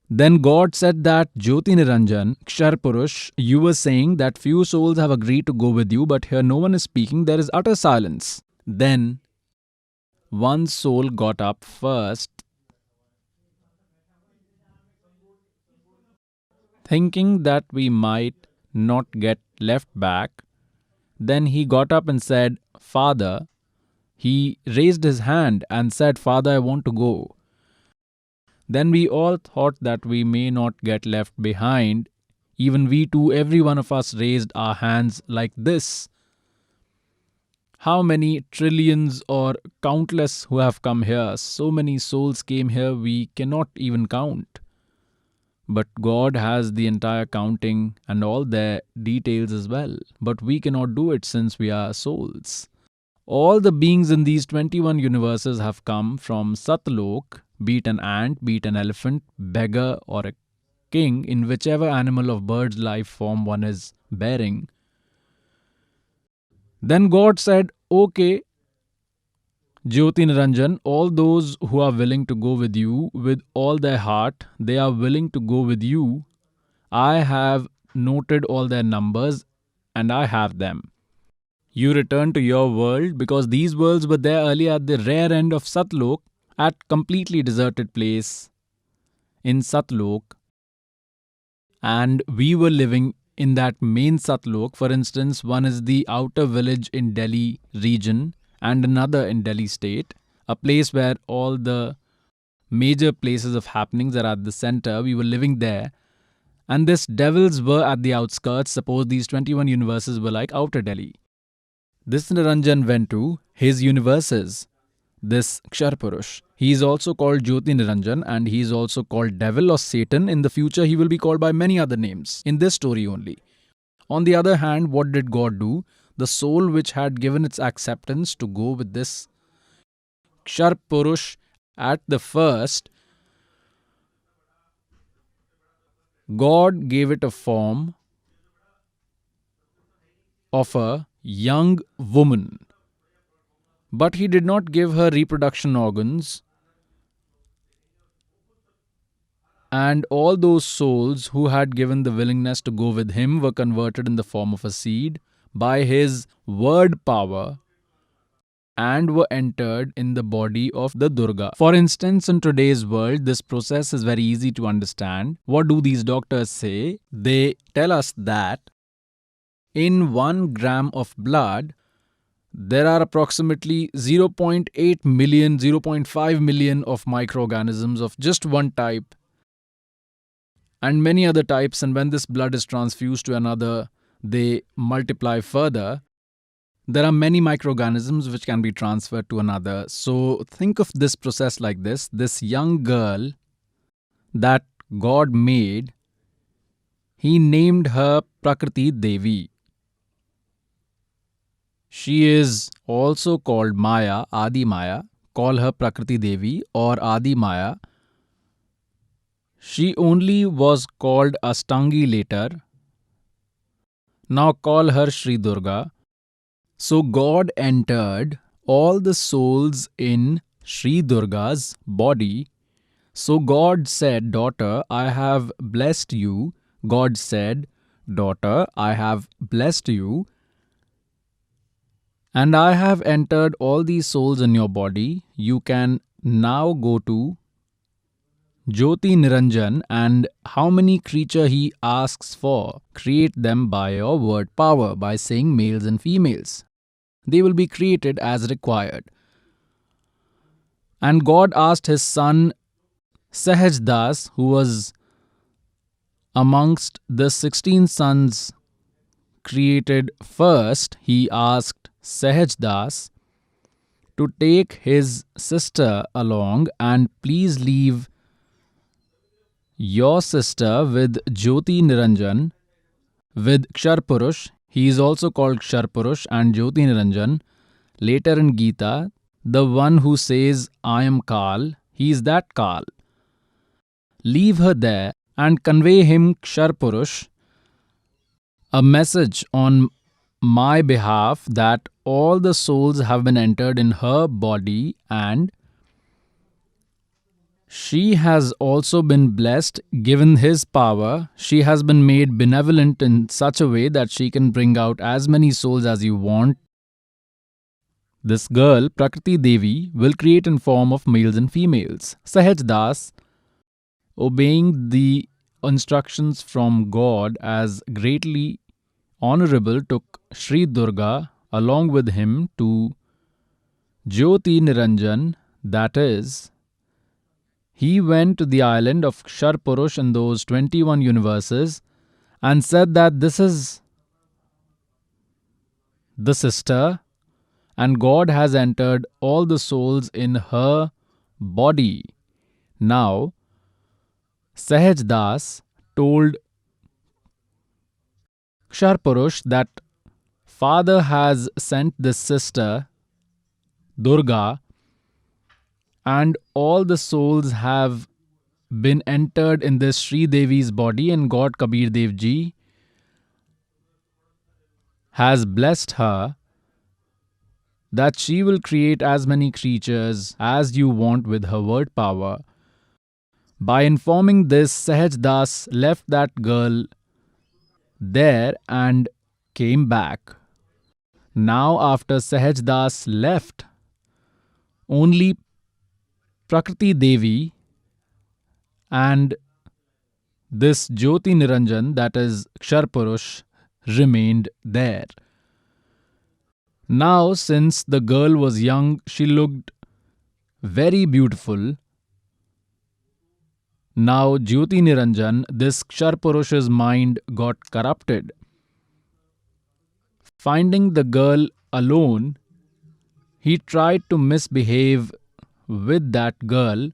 Then God said that, Jyoti Niranjan, Kshar Purush, you were saying that few souls have agreed to go with you, but here no one is speaking, there is utter silence. Then one soul got up first, thinking that we might not get left back. Then he got up and said, Father. He raised his hand and said, Father, I want to go. Then we all thought that we may not get left behind. Even we too, every one of us raised our hands like this. How many trillions or countless who have come here? So many souls came here, we cannot even count. But God has the entire counting and all their details as well. But we cannot do it since we are souls. All the beings in these 21 universes have come from Satlok, be it an ant, be it an elephant, beggar or a king, in whichever animal of bird's life form one is bearing. Then God said, okay, Jyoti Niranjan, all those who are willing to go with you with all their heart, they are willing to go with you. I have noted all their numbers and I have them. You return to your world because these worlds were there earlier at the rare end of Satlok, at completely deserted place in Satlok, and we were living in that main Satlok. For instance, one is the outer village in Delhi region and another in Delhi state, a place where all the major places of happenings are at the center. We were living there, and these devils were at the outskirts. Suppose these 21 universes were like outer Delhi. This Niranjan went to his universes, this Ksharpurush. He is also called Jyoti Niranjan, and he is also called devil or Satan. In the future, he will be called by many other names, in this story only. On the other hand, what did God do? The soul which had given its acceptance to go with this Ksharpurush at the first, God gave it a form of a young woman. But he did not give her reproduction organs, and all those souls who had given the willingness to go with him were converted in the form of a seed by his word power and were entered in the body of the Durga. For instance, in today's world, this process is very easy to understand. What do these doctors say? They tell us that in 1 gram of blood, there are approximately 0.8 million, 0.5 million of microorganisms of just one type and many other types. And when this blood is transfused to another, they multiply further. There are many microorganisms which can be transferred to another. So think of this process like this. This young girl that God made, he named her Prakriti Devi. She is also called Maya, Adi Maya. Call her Prakriti Devi or Adi Maya. She only was called Astangi later. Now call her Sri Durga. So God entered all the souls in Sri Durga's body. So God said, "Daughter, I have blessed you." God said, "Daughter, I have blessed you. And I have entered all these souls in your body. You can now go to Jyoti Niranjan, and how many creature he asks for, create them by your word power, by saying males and females. They will be created as required." And God asked his son Sahaj Das, who was amongst the 16 sons created first, he asked Sahaj Das to take his sister along and please leave your sister with Jyoti Niranjan, with Ksharpurush. He is also called Ksharpurush and Jyoti Niranjan. Later in Gita, the one who says, "I am Kal," he is that Kal. Leave her there and convey him, Ksharpurush, a message on my behalf that all the souls have been entered in her body and she has also been blessed, given his power. She has been made benevolent in such a way that she can bring out as many souls as you want. This girl, Prakriti Devi, will create in form of males and females. Sahaj Das, obeying the instructions from God as greatly honorable, took Sri Durga along with him to Jyoti Niranjan, that is, he went to the island of Ksharpurush in those 21 universes and said that this is the sister and God has entered all the souls in her body. Now, Sahaj Das told Ksharpurush that Father has sent this sister, Durga, and all the souls have been entered in this Sri Devi's body, and God Kabir Dev Ji has blessed her that she will create as many creatures as you want with her word power. By informing this, Sahaj Das left that girl there and came back. Now, after Sahaj Das left, only Prakriti Devi and this Jyoti Niranjan, that is Ksharpurush, remained there. Now, since the girl was young, she looked very beautiful. Now, Jyoti Niranjan, this Ksharpurush's mind got corrupted. Finding the girl alone, he tried to misbehave with that girl,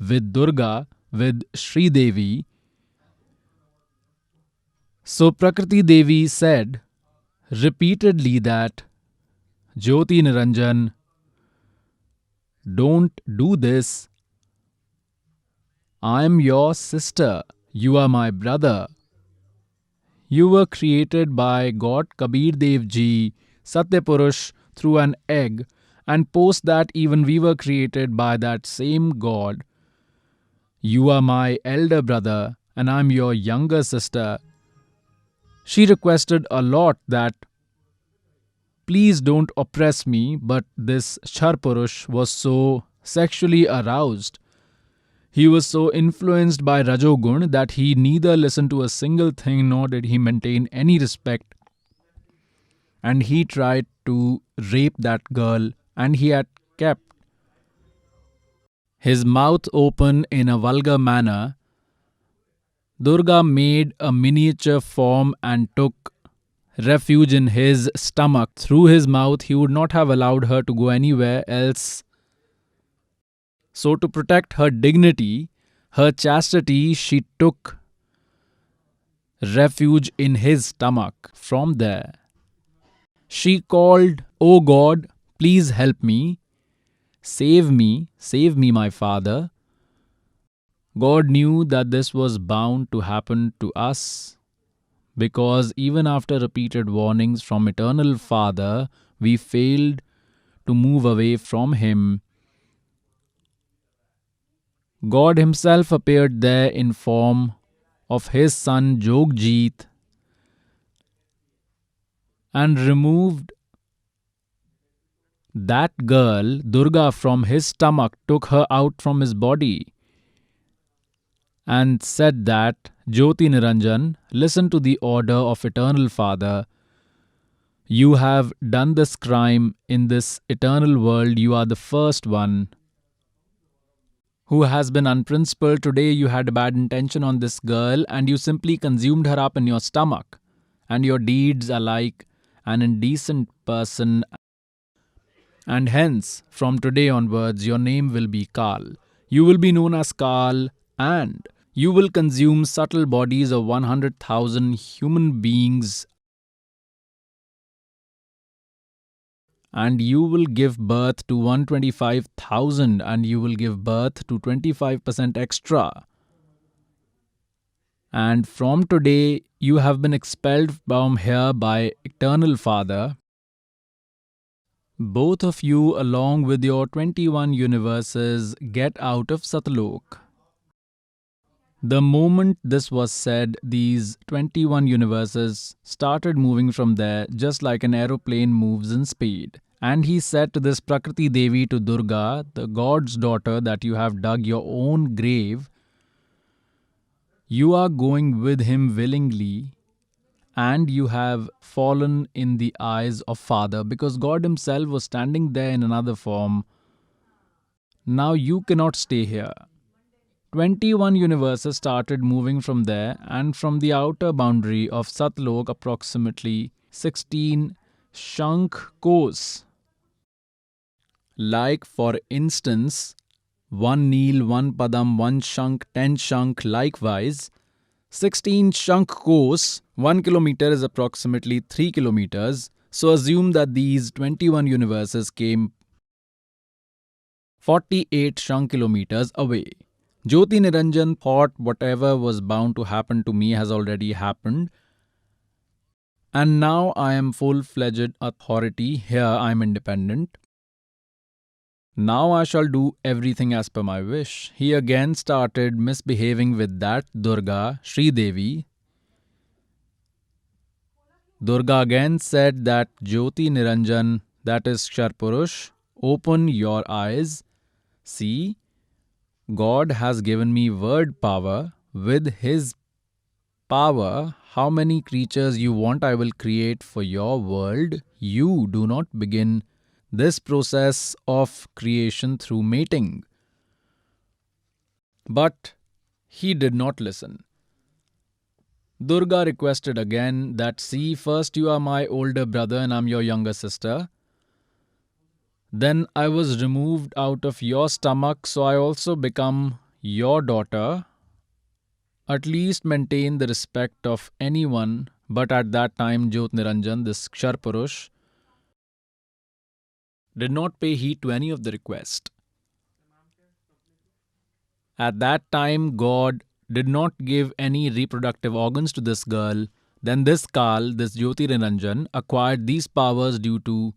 with Durga, with Sri Devi. So Prakriti Devi said repeatedly that, Jyoti Niranjan, don't do this. I am your sister. You are my brother. You were created by God Kabir Dev Ji, Satyapurush, through an egg, and post that even we were created by that same God. You are my elder brother, and I am your younger sister. She requested a lot that, please don't oppress me, but this Ksharpurush was so sexually aroused. He was so influenced by Rajogun that he neither listened to a single thing nor did he maintain any respect. And he tried to rape that girl, and he had kept his mouth open in a vulgar manner. Durga made a miniature form and took refuge in his stomach. Through his mouth, he would not have allowed her to go anywhere else. So, to protect her dignity, her chastity, she took refuge in his stomach. From there, she called, O God, please help me, save me, my father. God knew that this was bound to happen to us, because even after repeated warnings from Eternal Father, we failed to move away from Him. God Himself appeared there in form of His son Jogjit and removed that girl, Durga, from his stomach, took her out from his body, and said that, Jyoti Niranjan, listen to the order of Eternal Father. You have done this crime in this eternal world. You are the first one who has been unprincipled. Today you had a bad intention on this girl and you simply consumed her up in your stomach. And your deeds are like an indecent person. And hence, from today onwards, your name will be Kal. You will be known as Kal, and you will consume subtle bodies of 100,000 human beings, and you will give birth to 125,000, and you will give birth to 25% extra. And from today, you have been expelled from here by Eternal Father. Both of you, along with your 21 universes, get out of Satlok. The moment this was said, these 21 universes started moving from there just like an aeroplane moves in speed. And he said to this Prakriti Devi, to Durga, the god's daughter, that you have dug your own grave. You are going with him willingly, and you have fallen in the eyes of Father, because God Himself was standing there in another form. Now you cannot stay here. 21 universes started moving from there, and from the outer boundary of Satlok, approximately 16 Shankh kos. Like, for instance, 1 Neel, 1 Padam, 1 Shankh, 10 Shankh. Likewise, 16 Shankh kos, 1 kilometer is approximately 3 kilometers. So assume that these 21 universes came 48 Shankh kilometers away. Jyoti Niranjan thought whatever was bound to happen to me has already happened. And now I am full-fledged authority. Here I am independent. Now I shall do everything as per my wish. He again started misbehaving with that Durga, Sri Devi. Durga again said that Jyoti Niranjan, that is Ksharpurush, open your eyes. See, God has given me word power. With his power, how many creatures you want I will create for your world. You do not begin this process of creation through mating. But he did not listen. Durga requested again that, see, first you are my older brother and I'm your younger sister. Then I was removed out of your stomach, so I also become your daughter. At least maintain the respect of anyone. But at that time, Jyot Niranjan, this Ksharpurush, did not pay heed to any of the request. At that time, God did not give any reproductive organs to this girl. Then this Kal, this Jyoti Niranjan, acquired these powers due to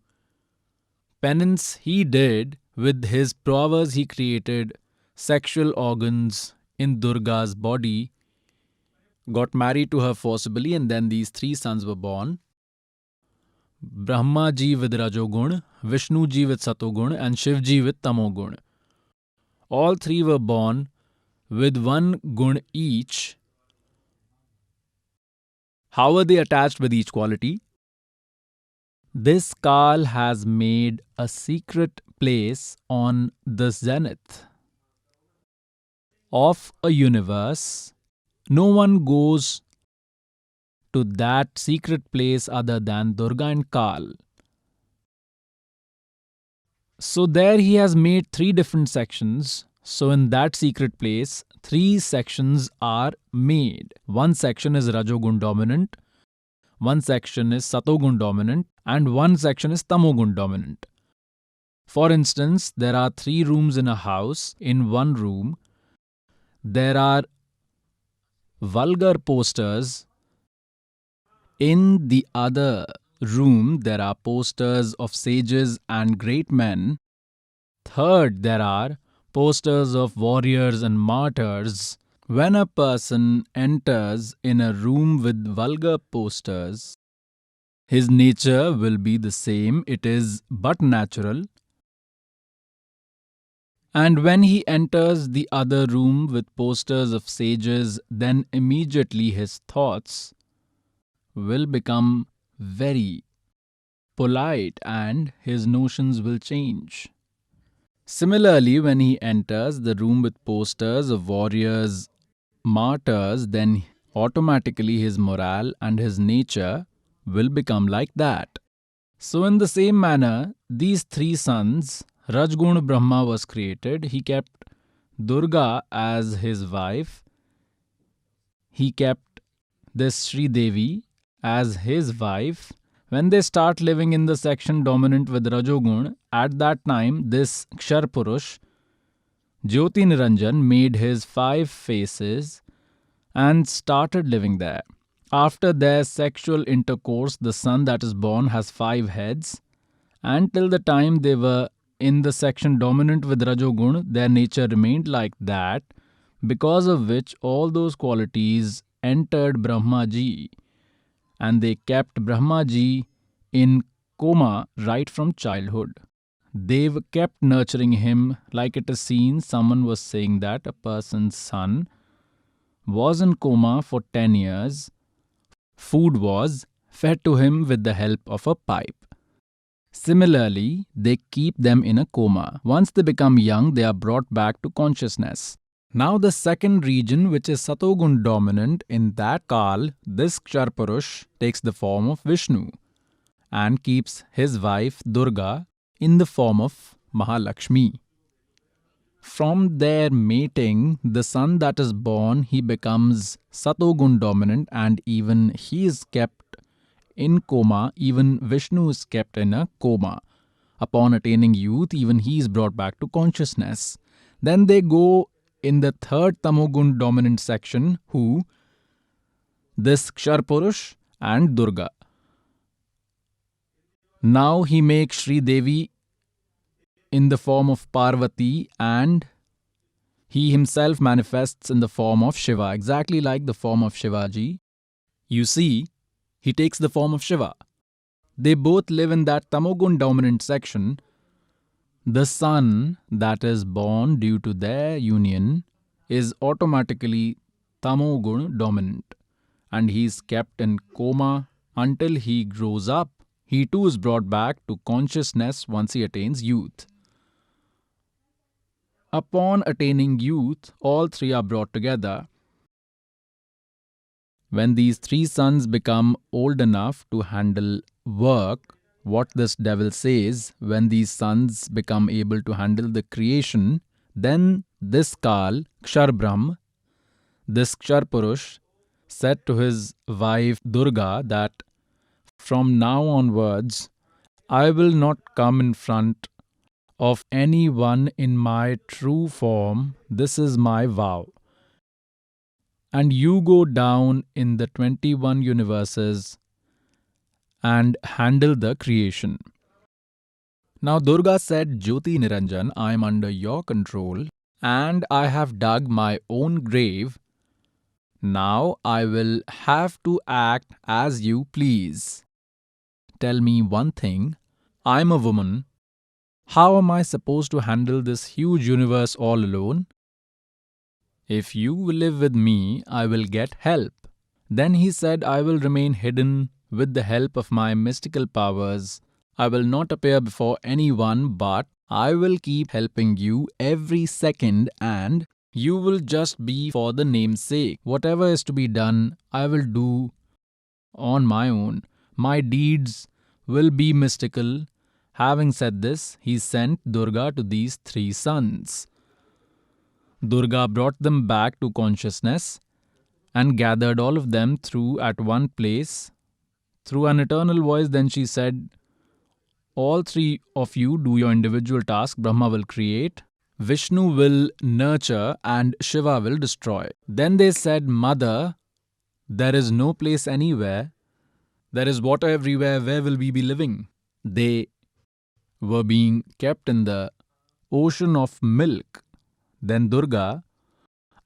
penance he did. With his prowess, he created sexual organs in Durga's body, got married to her forcibly, and then these three sons were born. Brahma ji with Rajogun, Vishnu ji with Satogun, and Shiv ji with Tamogun. All three were born with one gun each. How were they attached with each quality? This Kal has made a secret place on the zenith of a universe. No one goes to that secret place other than Durga and Kal. So there he has made three different sections. So in that secret place, three sections are made. One section is Rajogun dominant, one section is Satogun dominant, and one section is Tamogun dominant. For instance, there are 3 rooms in a house. In one room, there are vulgar posters. In the other room, there are posters of sages and great men. Third, there are posters of warriors and martyrs. When a person enters in a room with vulgar posters, his nature will be the same. It is but natural. And when he enters the other room with posters of sages, then immediately his thoughts will become very polite and his notions will change. Similarly, when he enters the room with posters of warriors, martyrs, then automatically his morale and his nature will become like that. So in the same manner, these 3 sons, Rajgun Brahma was created. He kept Durga as his wife. He kept this Sri Devi as his wife. When they start living in the section dominant with Rajogun, at that time this Ksharpurush, Jyoti Niranjan, made his 5 faces and started living there. After their sexual intercourse, the son that is born has 5 heads, and till the time they were in the section dominant with Rajogun, their nature remained like that, because of which all those qualities entered Brahmaji, and they kept Brahmaji in coma right from childhood. They kept nurturing him. Like it is seen, someone was saying that a person's son was in coma for 10 years. Food was fed to him with the help of a pipe. Similarly, they keep them in a coma. Once they become young, they are brought back to consciousness. Now the second region, which is Satogun dominant, in that Kal, this Ksharpurush takes the form of Vishnu and keeps his wife Durga in the form of Mahalakshmi. From their mating, the son that is born, he becomes Satogun dominant, and even he is kept in coma. Even Vishnu is kept in a coma. Upon attaining youth, even he is brought back to consciousness. Then they go in the third Tamogun dominant section, who? This Ksharpurush and Durga. Now he makes Sri Devi in the form of Parvati, and he himself manifests in the form of Shiva, exactly like the form of Shivaji. You see, he takes the form of Shiva. They both live in that tamogun dominant section. The son that is born due to their union is automatically tamogun dominant, and he is kept in coma until he grows up. He too is brought back to consciousness once he attains youth. Upon attaining youth, all three are brought together. When these three sons become old enough to handle work, what this devil says, when these sons become able to handle the creation, then this Kal, Kshar Brahm, this Kshar Purush, said to his wife Durga that from now onwards, I will not come in front of anyone in my true form. This is my vow. And you go down in the 21 universes and handle the creation. Now Durga said, Jyoti Niranjan, I am under your control and I have dug my own grave. Now I will have to act as you please. Tell me one thing, I am a woman. How am I supposed to handle this huge universe all alone? If you will live with me, I will get help. Then he said, I will remain hidden with the help of my mystical powers. I will not appear before anyone, but I will keep helping you every second and you will just be for the name's sake. Whatever is to be done, I will do on my own. My deeds will be mystical. Having said this, he sent Durga to these three sons. Durga brought them back to consciousness and gathered all of them through at one place. Through an eternal voice, then she said, all three of you do your individual task. Brahma will create, Vishnu will nurture, and Shiva will destroy. Then they said, Mother, there is no place anywhere. There is water everywhere. Where will we be living? They were being kept in the ocean of milk. Then Durga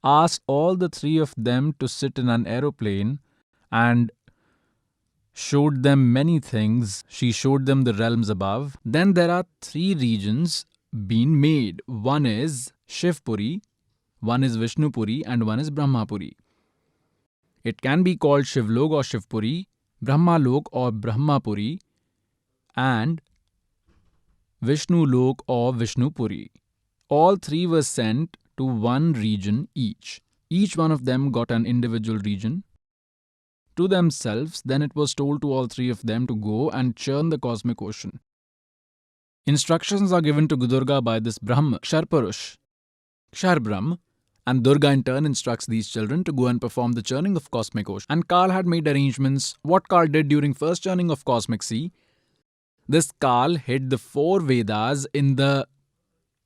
asked all the three of them to sit in an aeroplane and showed them many things. She showed them the realms above. Then there are three regions being made. One is Shivpuri, one is Vishnupuri, and one is Brahmapuri. It can be called Shivlok or Shivpuri, Brahmalok or Brahmapuri, and Vishnulok or Vishnupuri. All three were sent to one region each. Each one of them got an individual region to themselves. Then it was told to all three of them to go and churn the cosmic ocean. Instructions are given to Durga by this Brahma, Ksharpurush, Kshar Brahm, and Durga in turn instructs these children to go and perform the churning of cosmic ocean. And Kal had made arrangements. What Kal did during first churning of cosmic sea, this Kal hid the four Vedas in the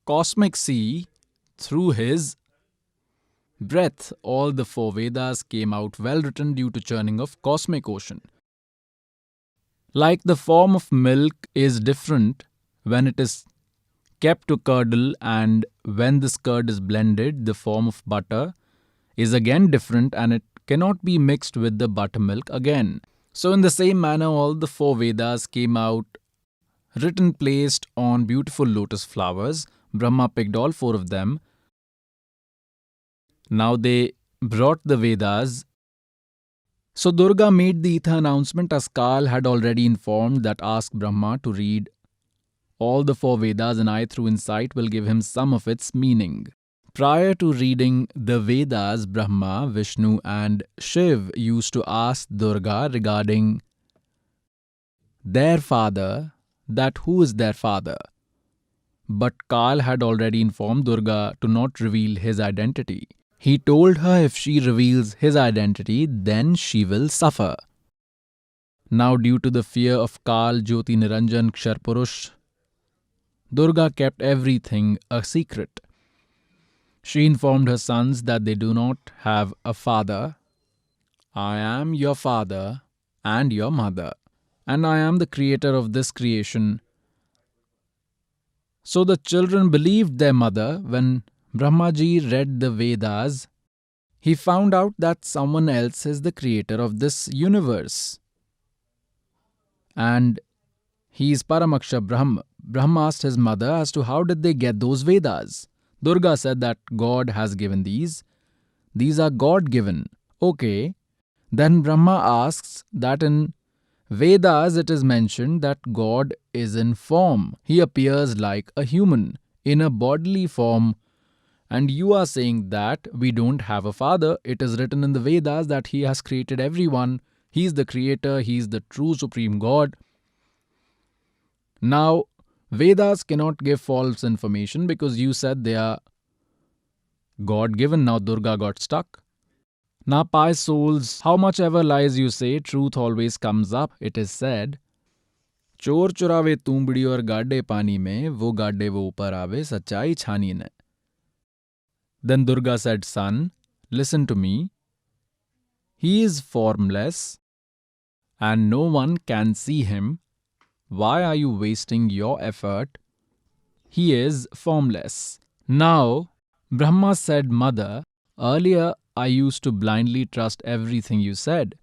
cosmic sea through his breath. All the four Vedas came out well written due to churning of cosmic ocean. Like the form of milk is different when it is kept to curdle, and when this curd is blended, the form of butter is again different and it cannot be mixed with the buttermilk again. So in the same manner, all the four Vedas came out written placed on beautiful lotus flowers. Brahma picked all four of them. Now they brought the Vedas. So Durga made the ether announcement as Kal had already informed, that ask Brahma to read all the four Vedas and I through insight will give him some of its meaning. Prior to reading the Vedas, Brahma, Vishnu and Shiv used to ask Durga regarding their father, that who is their father. But Kal had already informed Durga to not reveal his identity. He told her if she reveals his identity, then she will suffer. Now due to the fear of Kal, Jyoti Niranjan, Ksharpurush, Durga kept everything a secret. She informed her sons that they do not have a father. I am your father and your mother, and I am the creator of this creation. So the children believed their mother. When Brahmaji read the Vedas, he found out that someone else is the creator of this universe. and he is Paramakshar Brahm. Brahma asked his mother as to how did they get those Vedas. Durga said that God has given these. These are God given. Okay. Then Brahma asks that in Vedas it is mentioned that God is in form. He appears like a human in a bodily form. And you are saying that we don't have a father. It is written in the Vedas that he has created everyone. He is the creator. He is the true supreme God. Now, Vedas cannot give false information because you said they are God given. Now Durga got stuck. Now, pious souls, how much ever lies you say, truth always comes up. It is said, चोर चुरावे तूंबड़ी और गाड्डे पानी में, वो गाड्डे वो ऊपर आवे, सच्चाई छानी ने. Then Durga said, son, listen to me. He is formless and no one can see him. Why are you wasting your effort? He is formless. Now, Brahma said, Mother, earlier I used to blindly trust everything you said.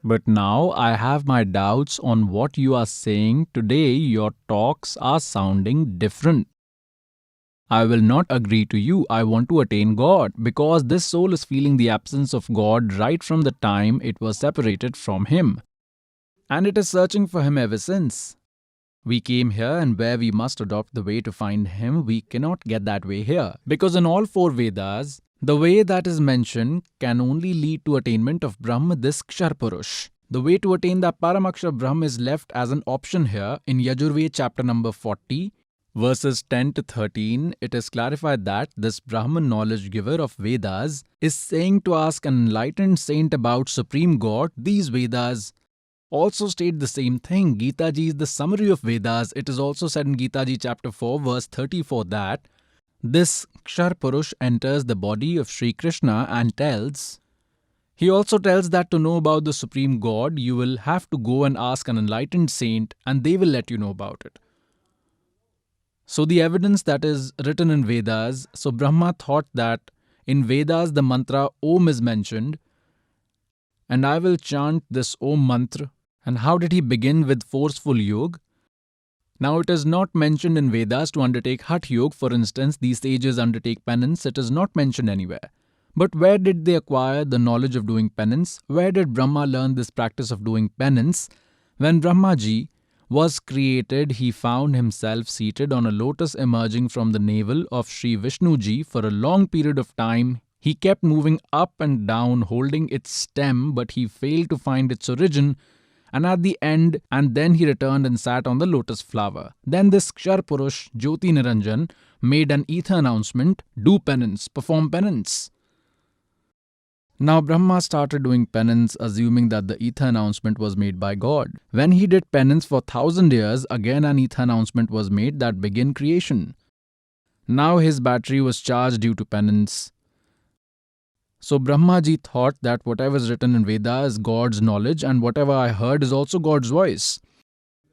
But now I have my doubts on what you are saying. Today your talks are sounding different. I will not agree to you. I want to attain God because this soul is feeling the absence of God right from the time it was separated from Him. And it is searching for Him ever since. We came here and where we must adopt the way to find Him, we cannot get that way here. Because in all four Vedas, the way that is mentioned can only lead to attainment of Brahma, this Kshar Purush. The way to attain that Paramakshar Brahma is left as an option here in Yajurved chapter number 40, verses 10 to 13. It is clarified that this Brahman knowledge giver of Vedas is saying to ask an enlightened saint about Supreme God. These Vedas also state the same thing. Gita Ji is the summary of Vedas. It is also said in Gita Ji chapter 4 verse 34 that this Kshar Purush enters the body of Sri Krishna and he also tells that to know about the Supreme God, you will have to go and ask an enlightened saint and they will let you know about it. So the evidence that is written in Vedas, so Brahma thought that in Vedas the mantra Om is mentioned and I will chant this Om mantra. And how did he begin with forceful yoga? Now it is not mentioned in Vedas to undertake Hatha Yoga. For instance, these sages undertake penance. It is not mentioned anywhere. But where did they acquire the knowledge of doing penance? Where did Brahma learn this practice of doing penance? When Brahma Ji was created, he found himself seated on a lotus emerging from the navel of Sri Vishnu Ji. For a long period of time, he kept moving up and down, holding its stem, but he failed to find its origin. And at the end, and then he returned and sat on the lotus flower. Then this Kshar Purush, Jyoti Niranjan, made an ether announcement, do penance, perform penance. Now Brahma started doing penance, assuming that the ether announcement was made by God. When he did penance for 1,000 years, again an ether announcement was made that begin creation. Now his battery was charged due to penance. So Brahma Ji thought that whatever is written in Veda is God's knowledge and whatever I heard is also God's voice.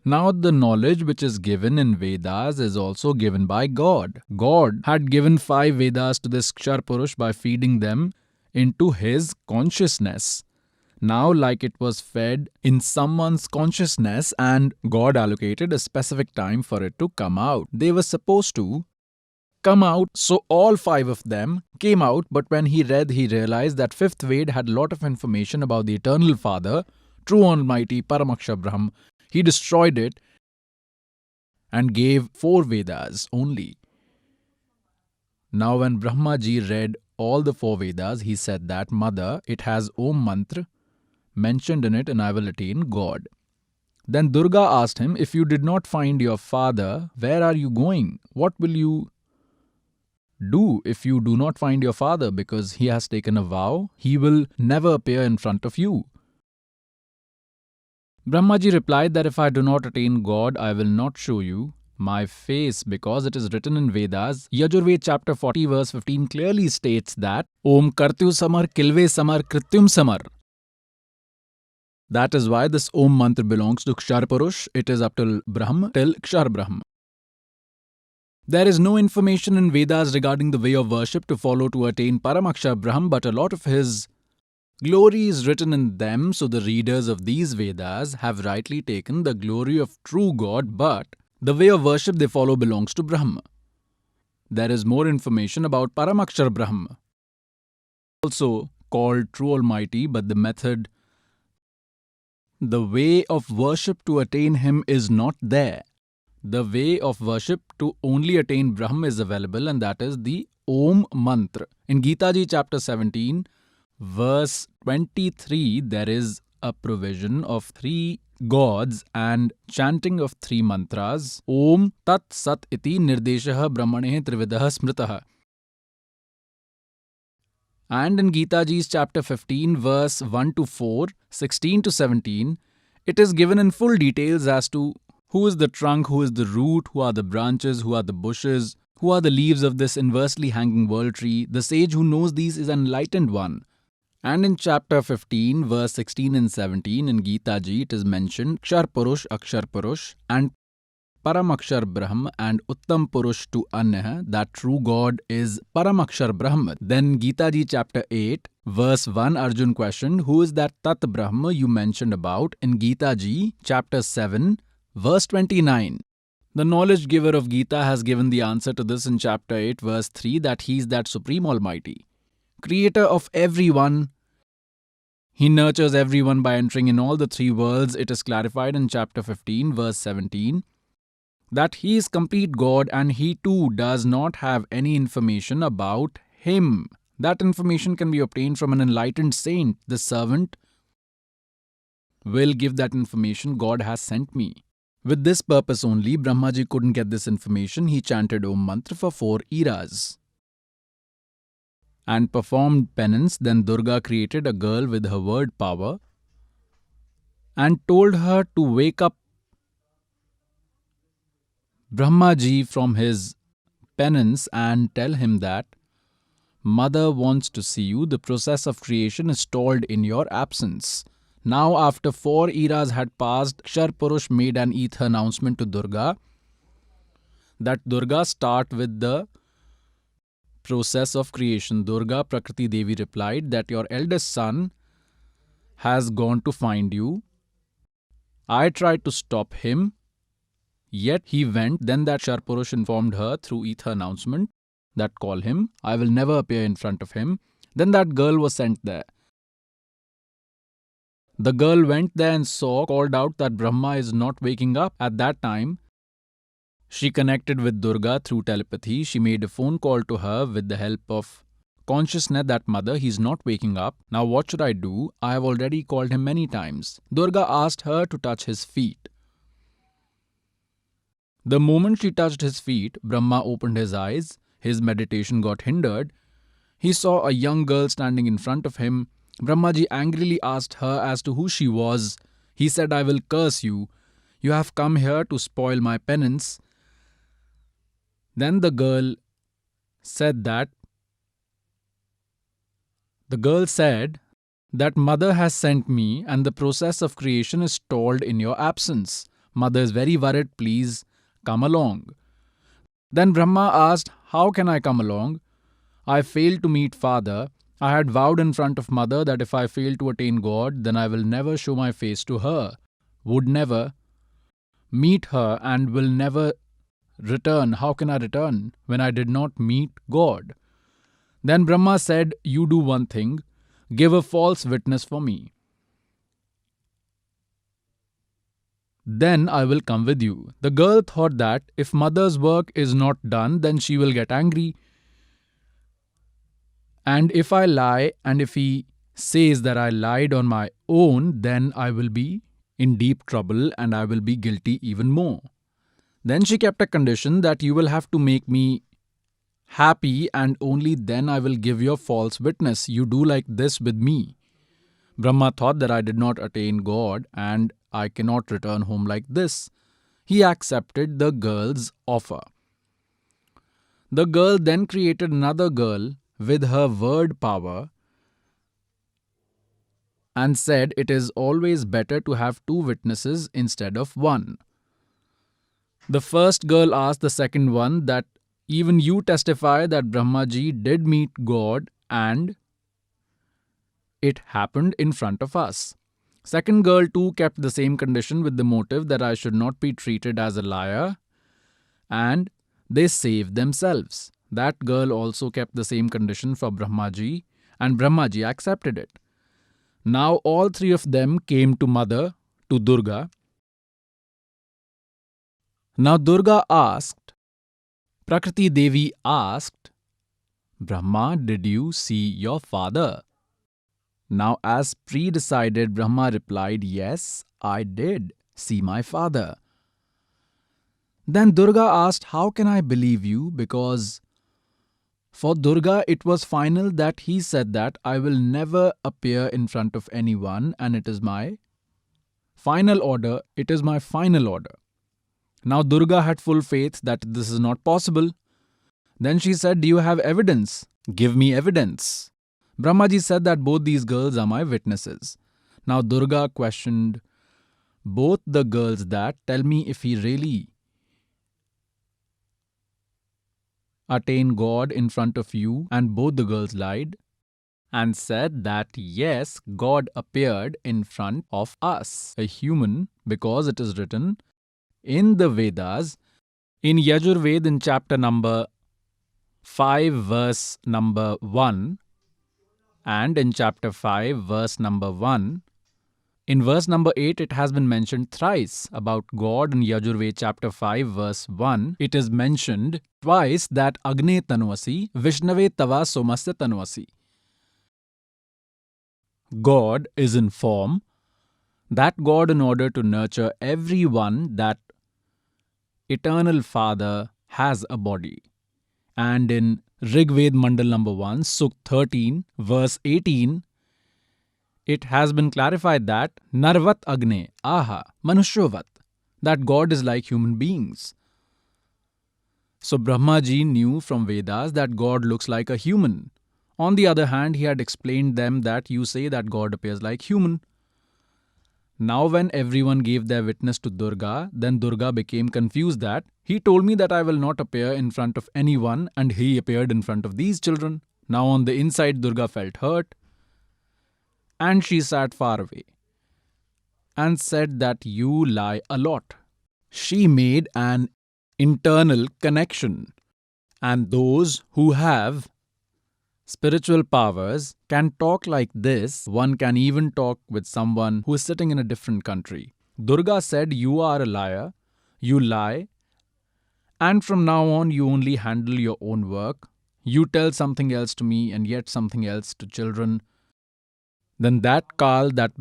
Now the knowledge which is given in Vedas is also given by God. God had given 5 Vedas to this Kshar Purush by feeding them into his consciousness. Now like it was fed in someone's consciousness and God allocated a specific time for it to come out. They were supposed to come out, so all 5 of them came out, but when he read, he realized that 5th Ved had a lot of information about the Eternal Father, True Almighty Paramakshar Brahm. He destroyed it and gave 4 Vedas only. Now when Brahma Ji read all the 4 Vedas, he said that, Mother, it has Om Mantra mentioned in it and I will attain God. Then Durga asked him, if you did not find your father, where are you going? What will you do if you do not find your father? Because he has taken a vow, he will never appear in front of you. Brahmaji replied that if I do not attain God, I will not show you my face, because it is written in Vedas. Yajurved chapter 40 verse 15 clearly states that Om Kartyu Samar Kilve Samar Krityum Samar. That is why this Om mantra belongs to Kshar Purush. It is up till Brahm, till Kshar Brahm. There is no information in Vedas regarding the way of worship to follow to attain Paramakshar Brahm, but a lot of his Glory is written in them, so the readers of these Vedas have rightly taken the glory of true God, but the way of worship they follow belongs to Brahma. There is more information about Paramakshar Brahma, also called True Almighty, but the way of worship to attain Him is not there. The way of worship to only attain Brahm is available, and that is the Om Mantra. In Gita Ji chapter 17, verse 23, there is a provision of 3 gods and chanting of 3 mantras. Om Tat Sat Iti Nirdeshah Brahmane Trividah Smritah. And in Gita Ji's chapter 15, verse 1 to 4, 16 to 17, it is given in full details as to who is the trunk, who is the root, who are the branches, who are the bushes, who are the leaves of this inversely hanging world tree. The sage who knows these is an enlightened one. And in chapter 15, verse 16 and 17 in Gita Ji, it is mentioned Kshar Purush, Akshar Purush, and Paramakshar Brahm and Uttam Purush to Anya, that true God is Paramakshar Brahm. Then Gita Ji chapter 8, verse 1, Arjun questioned, who is that Tat Brahma you mentioned about in Gita Ji chapter 7, verse 29. The knowledge giver of Gita has given the answer to this in chapter 8, verse 3, that he is that Supreme Almighty, creator of everyone. He nurtures everyone by entering in all the 3 worlds. It is clarified in chapter 15, verse 17. That he is complete God and he too does not have any information about him. That information can be obtained from an enlightened saint. The servant will give that information. God has sent me. With this purpose only, Brahmaji couldn't get this information. He chanted Om Mantra for 4 eras and performed penance. Then Durga created a girl with her word power and told her to wake up Brahmaji from his penance and tell him that Mother wants to see you. The process of creation is stalled in your absence. Now, after 4 eras had passed, Kshar Purush made an ether announcement to Durga that Durga start with the process of creation. Durga Prakriti Devi replied that your eldest son has gone to find you. I tried to stop him, yet he went. Then that Kshar Purush informed her through ether announcement that call him. I will never appear in front of him. Then that girl was sent there. The girl went there and called out that Brahma is not waking up. At that time, she connected with Durga through telepathy. She made a phone call to her with the help of consciousness that Mother, he's not waking up. Now what should I do? I have already called him many times. Durga asked her to touch his feet. The moment she touched his feet, Brahma opened his eyes. His meditation got hindered. He saw a young girl standing in front of him. Brahmaji angrily asked her as to who she was. He said, I will curse you. You have come here to spoil my penance. Then the girl said that Mother has sent me and the process of creation is stalled in your absence. Mother is very worried. Please come along. Then Brahma asked, how can I come along? I failed to meet Father. I had vowed in front of Mother that if I fail to attain God, then I will never show my face to her, would never meet her and will never return. How can I return when I did not meet God? Then Brahma said, you do one thing, give a false witness for me. Then I will come with you. The girl thought that if Mother's work is not done, then she will get angry. And if I lie, and if he says that I lied on my own, then I will be in deep trouble and I will be guilty even more. Then she kept a condition that you will have to make me happy and only then I will give your false witness. You do like this with me. Brahma thought that I did not attain God and I cannot return home like this. He accepted the girl's offer. The girl then created another girl with her word power and said it is always better to have 2 witnesses instead of 1. The first girl asked the second one that even you testify that Brahmaji did meet God and It happened in front of us. Second girl too kept the same condition with the motive that I should not be treated as a liar, and they saved themselves. That girl also kept the same condition for Brahmaji, and Brahmaji accepted it. Now all three of them came to Mother, to Durga. Now Durga asked, Prakriti Devi asked, Brahma, did you see your father? Now, as pre-decided, Brahma replied, yes, I did see my father. Then Durga asked, how can I believe you? Because for Durga, it was final that he said that I will never appear in front of anyone, and it is my final order. It is my final order. Now Durga had full faith that this is not possible. Then she said, do you have evidence? Give me evidence. Brahmaji said that both these girls are my witnesses. Now Durga questioned both the girls that, tell me if he really attained God in front of you, and both the girls lied and said that yes, God appeared in front of us, a human, because it is written in the Vedas, in Yajurved in chapter number 5 verse number 1, and in chapter 5 verse number 1. In verse number 8, it has been mentioned thrice about God. In Yajurved chapter 5 verse 1, it is mentioned twice that Agne Tanvasi, Vishnave Tava Somasya Tanvasi. God is in form. That God, in order to nurture everyone, that eternal Father has a body. And in Rigved Mandal number 1, Sukh 13, verse 18, it has been clarified that Narvat Agne Aha Manushyavat, that God is like human beings. So Brahmaji knew from Vedas that God looks like a human. On the other hand, he had explained them that you say that God appears like human. Now when everyone gave their witness to Durga, then Durga became confused that he told me that I will not appear in front of anyone, and he appeared in front of these children. Now on the inside, Durga felt hurt, and she sat far away and said that you lie a lot. She made an internal connection, and those who have spiritual powers can talk like this. One can even talk with someone who is sitting in a different country. Durga said, you are a liar, you lie, and from now on you only handle your own work. You tell something else to me and yet something else to children. Then that Kal, that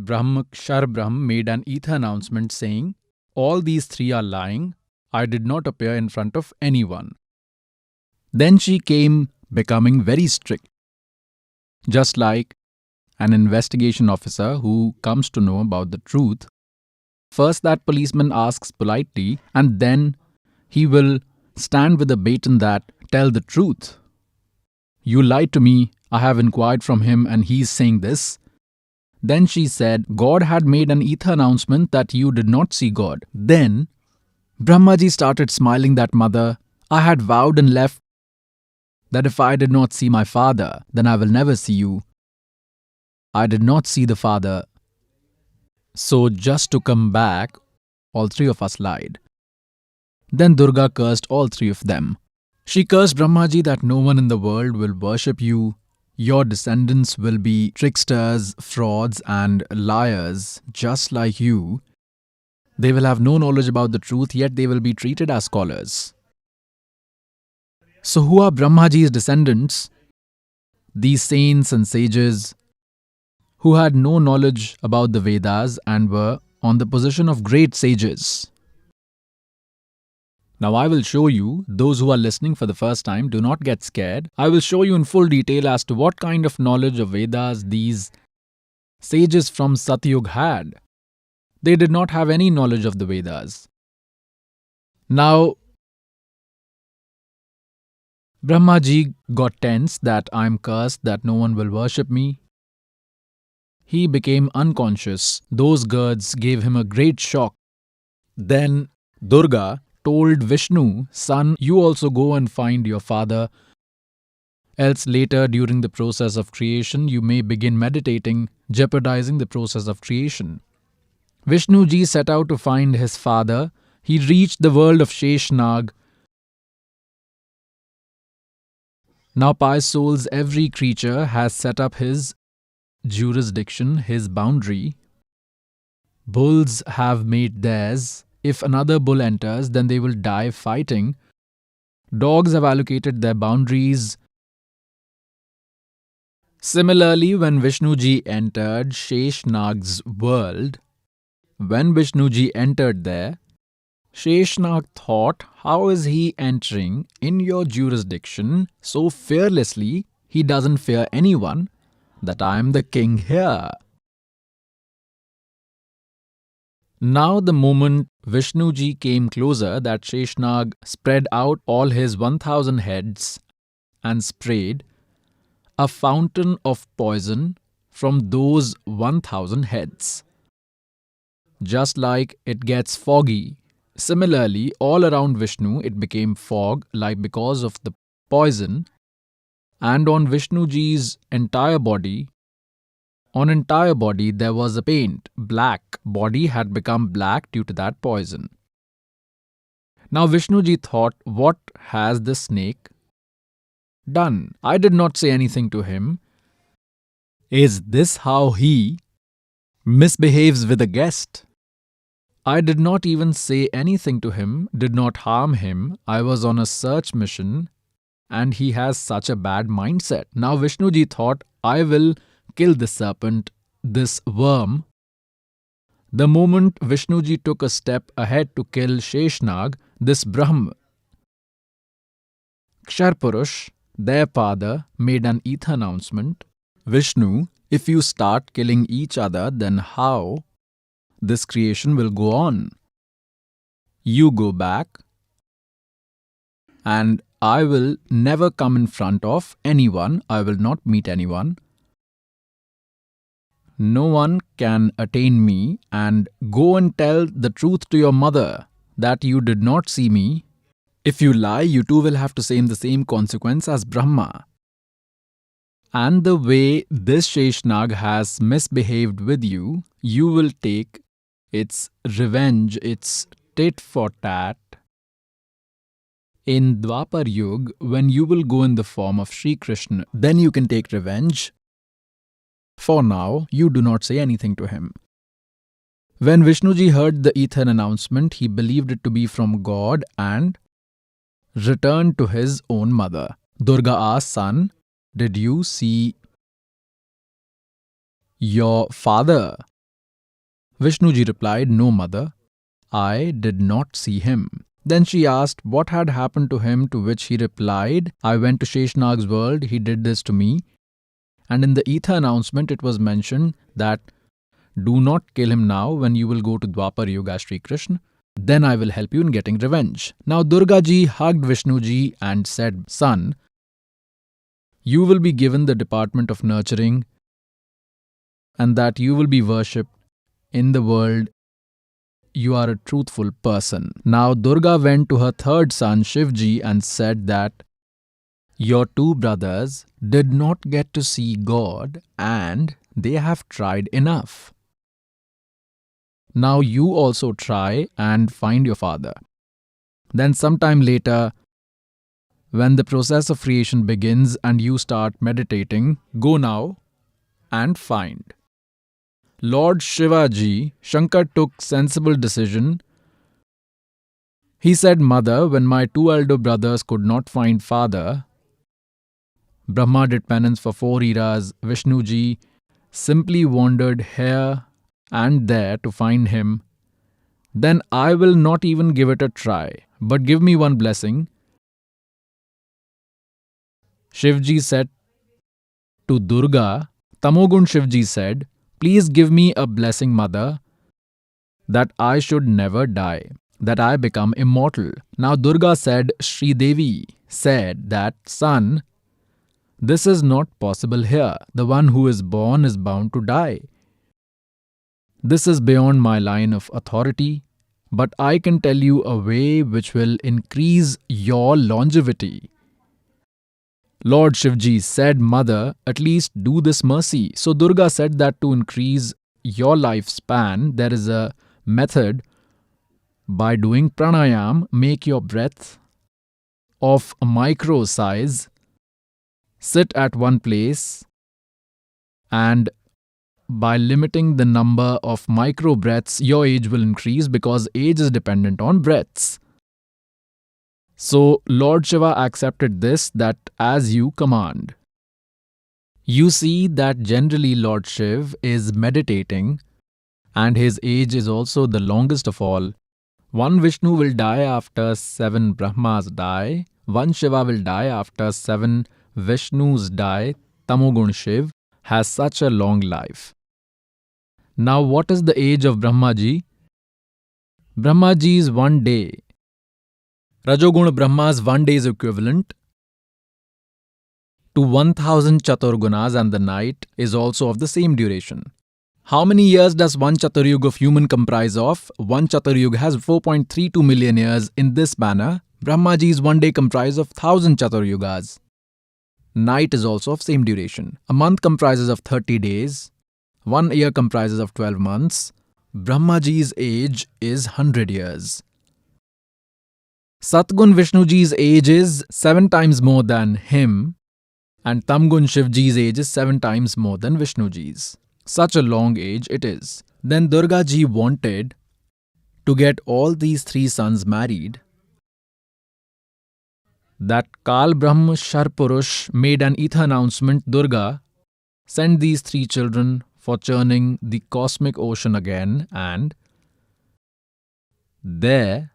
Shar Brahm, made an ether announcement saying, all these three are lying. I did not appear in front of anyone. Then she came becoming very strict. Just like an investigation officer who comes to know about the truth, first that policeman asks politely, and then he will stand with a baton that, tell the truth. You lied to me, I have inquired from him and he is saying this. Then she said, God had made an ether announcement that you did not see God. Then Brahmaji started smiling that, mother, I had vowed and left that if I did not see my father, then I will never see you. I did not see the father. So just to come back, all three of us lied. Then Durga cursed all three of them. She cursed Brahmaji that no one in the world will worship you. Your descendants will be tricksters, frauds and liars just like you. They will have no knowledge about the truth, yet they will be treated as scholars. So who are Brahmaji's descendants? These saints and sages who had no knowledge about the Vedas and were on the position of great sages. Now I will show you, those who are listening for the first time, do not get scared. I will show you in full detail as to what kind of knowledge of Vedas these sages from Satyug had. They did not have any knowledge of the Vedas. Now, Brahmaji got tense that I am cursed, that no one will worship me. He became unconscious. Those girls gave him a great shock. Then Durga told Vishnu, son, you also go and find your father. Else later during the process of creation, you may begin meditating, jeopardizing the process of creation. Vishnuji set out to find his father. He reached the world of Sheshnag. Now, pious souls, every creature has set up his jurisdiction, his boundary. Bulls have made theirs. If another bull enters, then they will die fighting. Dogs have allocated their boundaries. Similarly, when Vishnuji entered Sheshnag's world, when Vishnuji entered there, Sheshnag thought, how is he entering in your jurisdiction so fearlessly? He doesn't fear anyone, that I am the king here. Now the moment Vishnuji came closer, that Sheshnag spread out all his 1000 heads and sprayed a fountain of poison from those 1000 heads. Just like it gets foggy, similarly, all around Vishnu it became fog, like because of the poison, and on Vishnuji's entire body, there was a paint, black. Body had become black due to that poison. Now Vishnuji thought, what has the snake done? I did not say anything to him. Is this how he misbehaves with a guest? I did not even say anything to him, did not harm him. I was on a search mission and he has such a bad mindset. Now Vishnuji thought, I will kill this serpent, this worm. The moment Vishnuji took a step ahead to kill Sheshnag, this Brahm, Ksharpurush, their father, made an ether announcement. Vishnu, if you start killing each other, then how this creation will go on? You go back, and I will never come in front of anyone. I will not meet anyone. No one can attain me, and go and tell the truth to your mother that you did not see me. If you lie, you too will have to same the same consequence as Brahma. And the way this Sheshnag has misbehaved with you, you will take its revenge, its tit for tat. In Dwapar Yuga, when you will go in the form of Sri Krishna, then you can take revenge. For now, you do not say anything to him. When Vishnuji heard the ether announcement, he believed it to be from God and returned to his own mother. Durga asked, son, did you see your father? Vishnuji replied, no, mother, I did not see him. Then she asked what had happened to him, to which he replied, I went to Sheshnag's world, he did this to me. And in the ether announcement it was mentioned that do not kill him now when you will go to Dwapar Yuga as Sri Krishna. Then I will help you in getting revenge. Now Durga ji hugged Vishnuji and said, son, you will be given the department of nurturing and that you will be worshipped in the world. You are a truthful person. Now Durga went to her third son Shivji and said that your two brothers did not get to see God and they have tried enough. Now you also try and find your father. Then sometime later, when the process of creation begins and you start meditating, go now and find. Lord Shivaji, Shankar took sensible decision. He said, mother, when my two elder brothers could not find father, Brahma did penance for 4 eras. Vishnuji simply wandered here and there to find him. Then I will not even give it a try, but give me one blessing. Shivji said to Durga, Tamogun Shivji said, please give me a blessing, mother, that I should never die, that I become immortal. Now Durga said, Sri Devi said that, son, this is not possible here. The one who is born is bound to die. This is beyond my line of authority, but I can tell you a way which will increase your longevity. Lord Shivji said, Mother, at least do this mercy. So Durga said that to increase your lifespan, there is a method. By doing pranayam, make your breath of a micro size, sit at one place, and by limiting the number of micro breaths, your age will increase because age is dependent on breaths. So Lord Shiva accepted this, that as you command. You see that generally Lord Shiv is meditating and his age is also the longest of all. One Vishnu will die after 7 Brahmas die, one Shiva will die after 7 Vishnus die. Tamogun Shiv has such a long life. Now what is the age of Brahmaji? Brahmaji is 1 day. Rajogun Brahma's 1 day is equivalent to 1000 Chaturgunas, and the night is also of the same duration. How many years does one Chaturyug of human comprise of? One Chaturyug has 4.32 million years. In this manner, Brahmaji's 1 day comprise of 1000 Chaturyugas. Night is also of same duration. A month comprises of 30 days. 1 year comprises of 12 months. Brahmaji's age is 100 years. Satgun Vishnuji's age is 7 times more than him, and Tamgun Shivji's age is 7 times more than Vishnuji's. Such a long age it is. Then Durga ji wanted to get all these 3 sons married. That Kal Brahm Sharpurush made an ether announcement. Durga, send these 3 children for churning the cosmic ocean again, and there,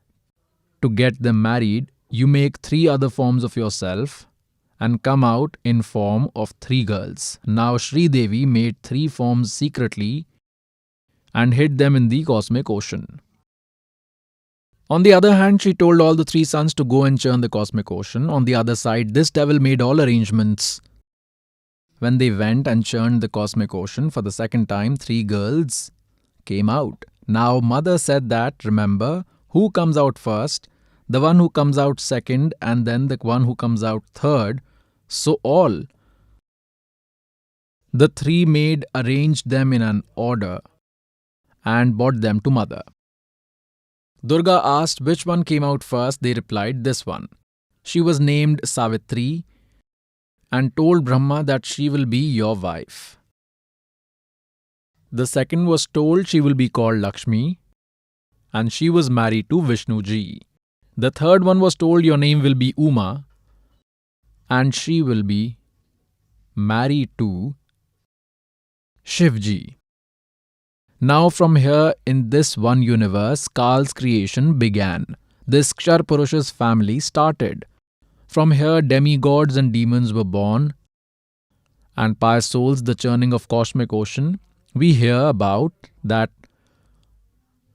to get them married, you make 3 other forms of yourself and come out in form of 3 girls. Now Sri Devi made 3 forms secretly and hid them in the cosmic ocean. On the other hand, she told all the 3 sons to go and churn the cosmic ocean. On the other side, this devil made all arrangements. When they went and churned the cosmic ocean for the second time, 3 girls came out. Now mother said that, remember, who comes out first? The one who comes out second, and then the one who comes out third. So all the 3 maid arranged them in an order and brought them to mother. Durga asked which one came out first. They replied, this one. She was named Savitri and told Brahma that she will be your wife. The second was told she will be called Lakshmi, and she was married to Vishnuji. The third one was told your name will be Uma, and she will be married to Shivji. Now from here, in this one universe, Kal's creation began. This Kshar Purusha's family started. From here, demigods and demons were born, and pious souls, the churning of cosmic ocean. We hear about that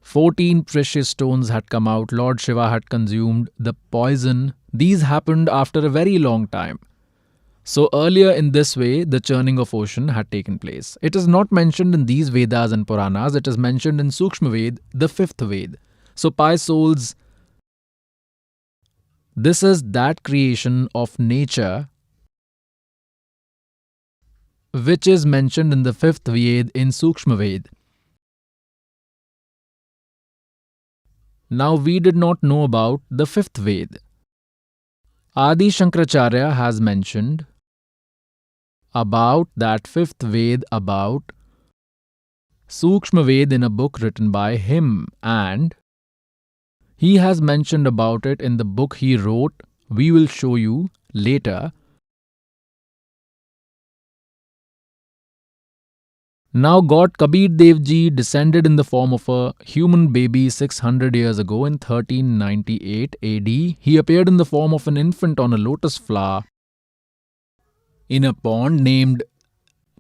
14 precious stones had come out. Lord Shiva had consumed the poison. These happened after a very long time. So earlier in this way, the churning of ocean had taken place. It is not mentioned in these Vedas and Puranas. It is mentioned in Sukshma Ved, the 5th Ved. So pious souls, this is that creation of nature which is mentioned in the 5th Ved in Sukshma Ved. Now we did not know about the 5th Ved. Adi Shankaracharya has mentioned about that 5th Ved, about Sukshma Ved, in a book written by him, and he has mentioned about it in the book he wrote. We will show you later. Now God Kabir Dev Ji descended in the form of a human baby 600 years ago in 1398 AD. He appeared in the form of an infant on a lotus flower in a pond named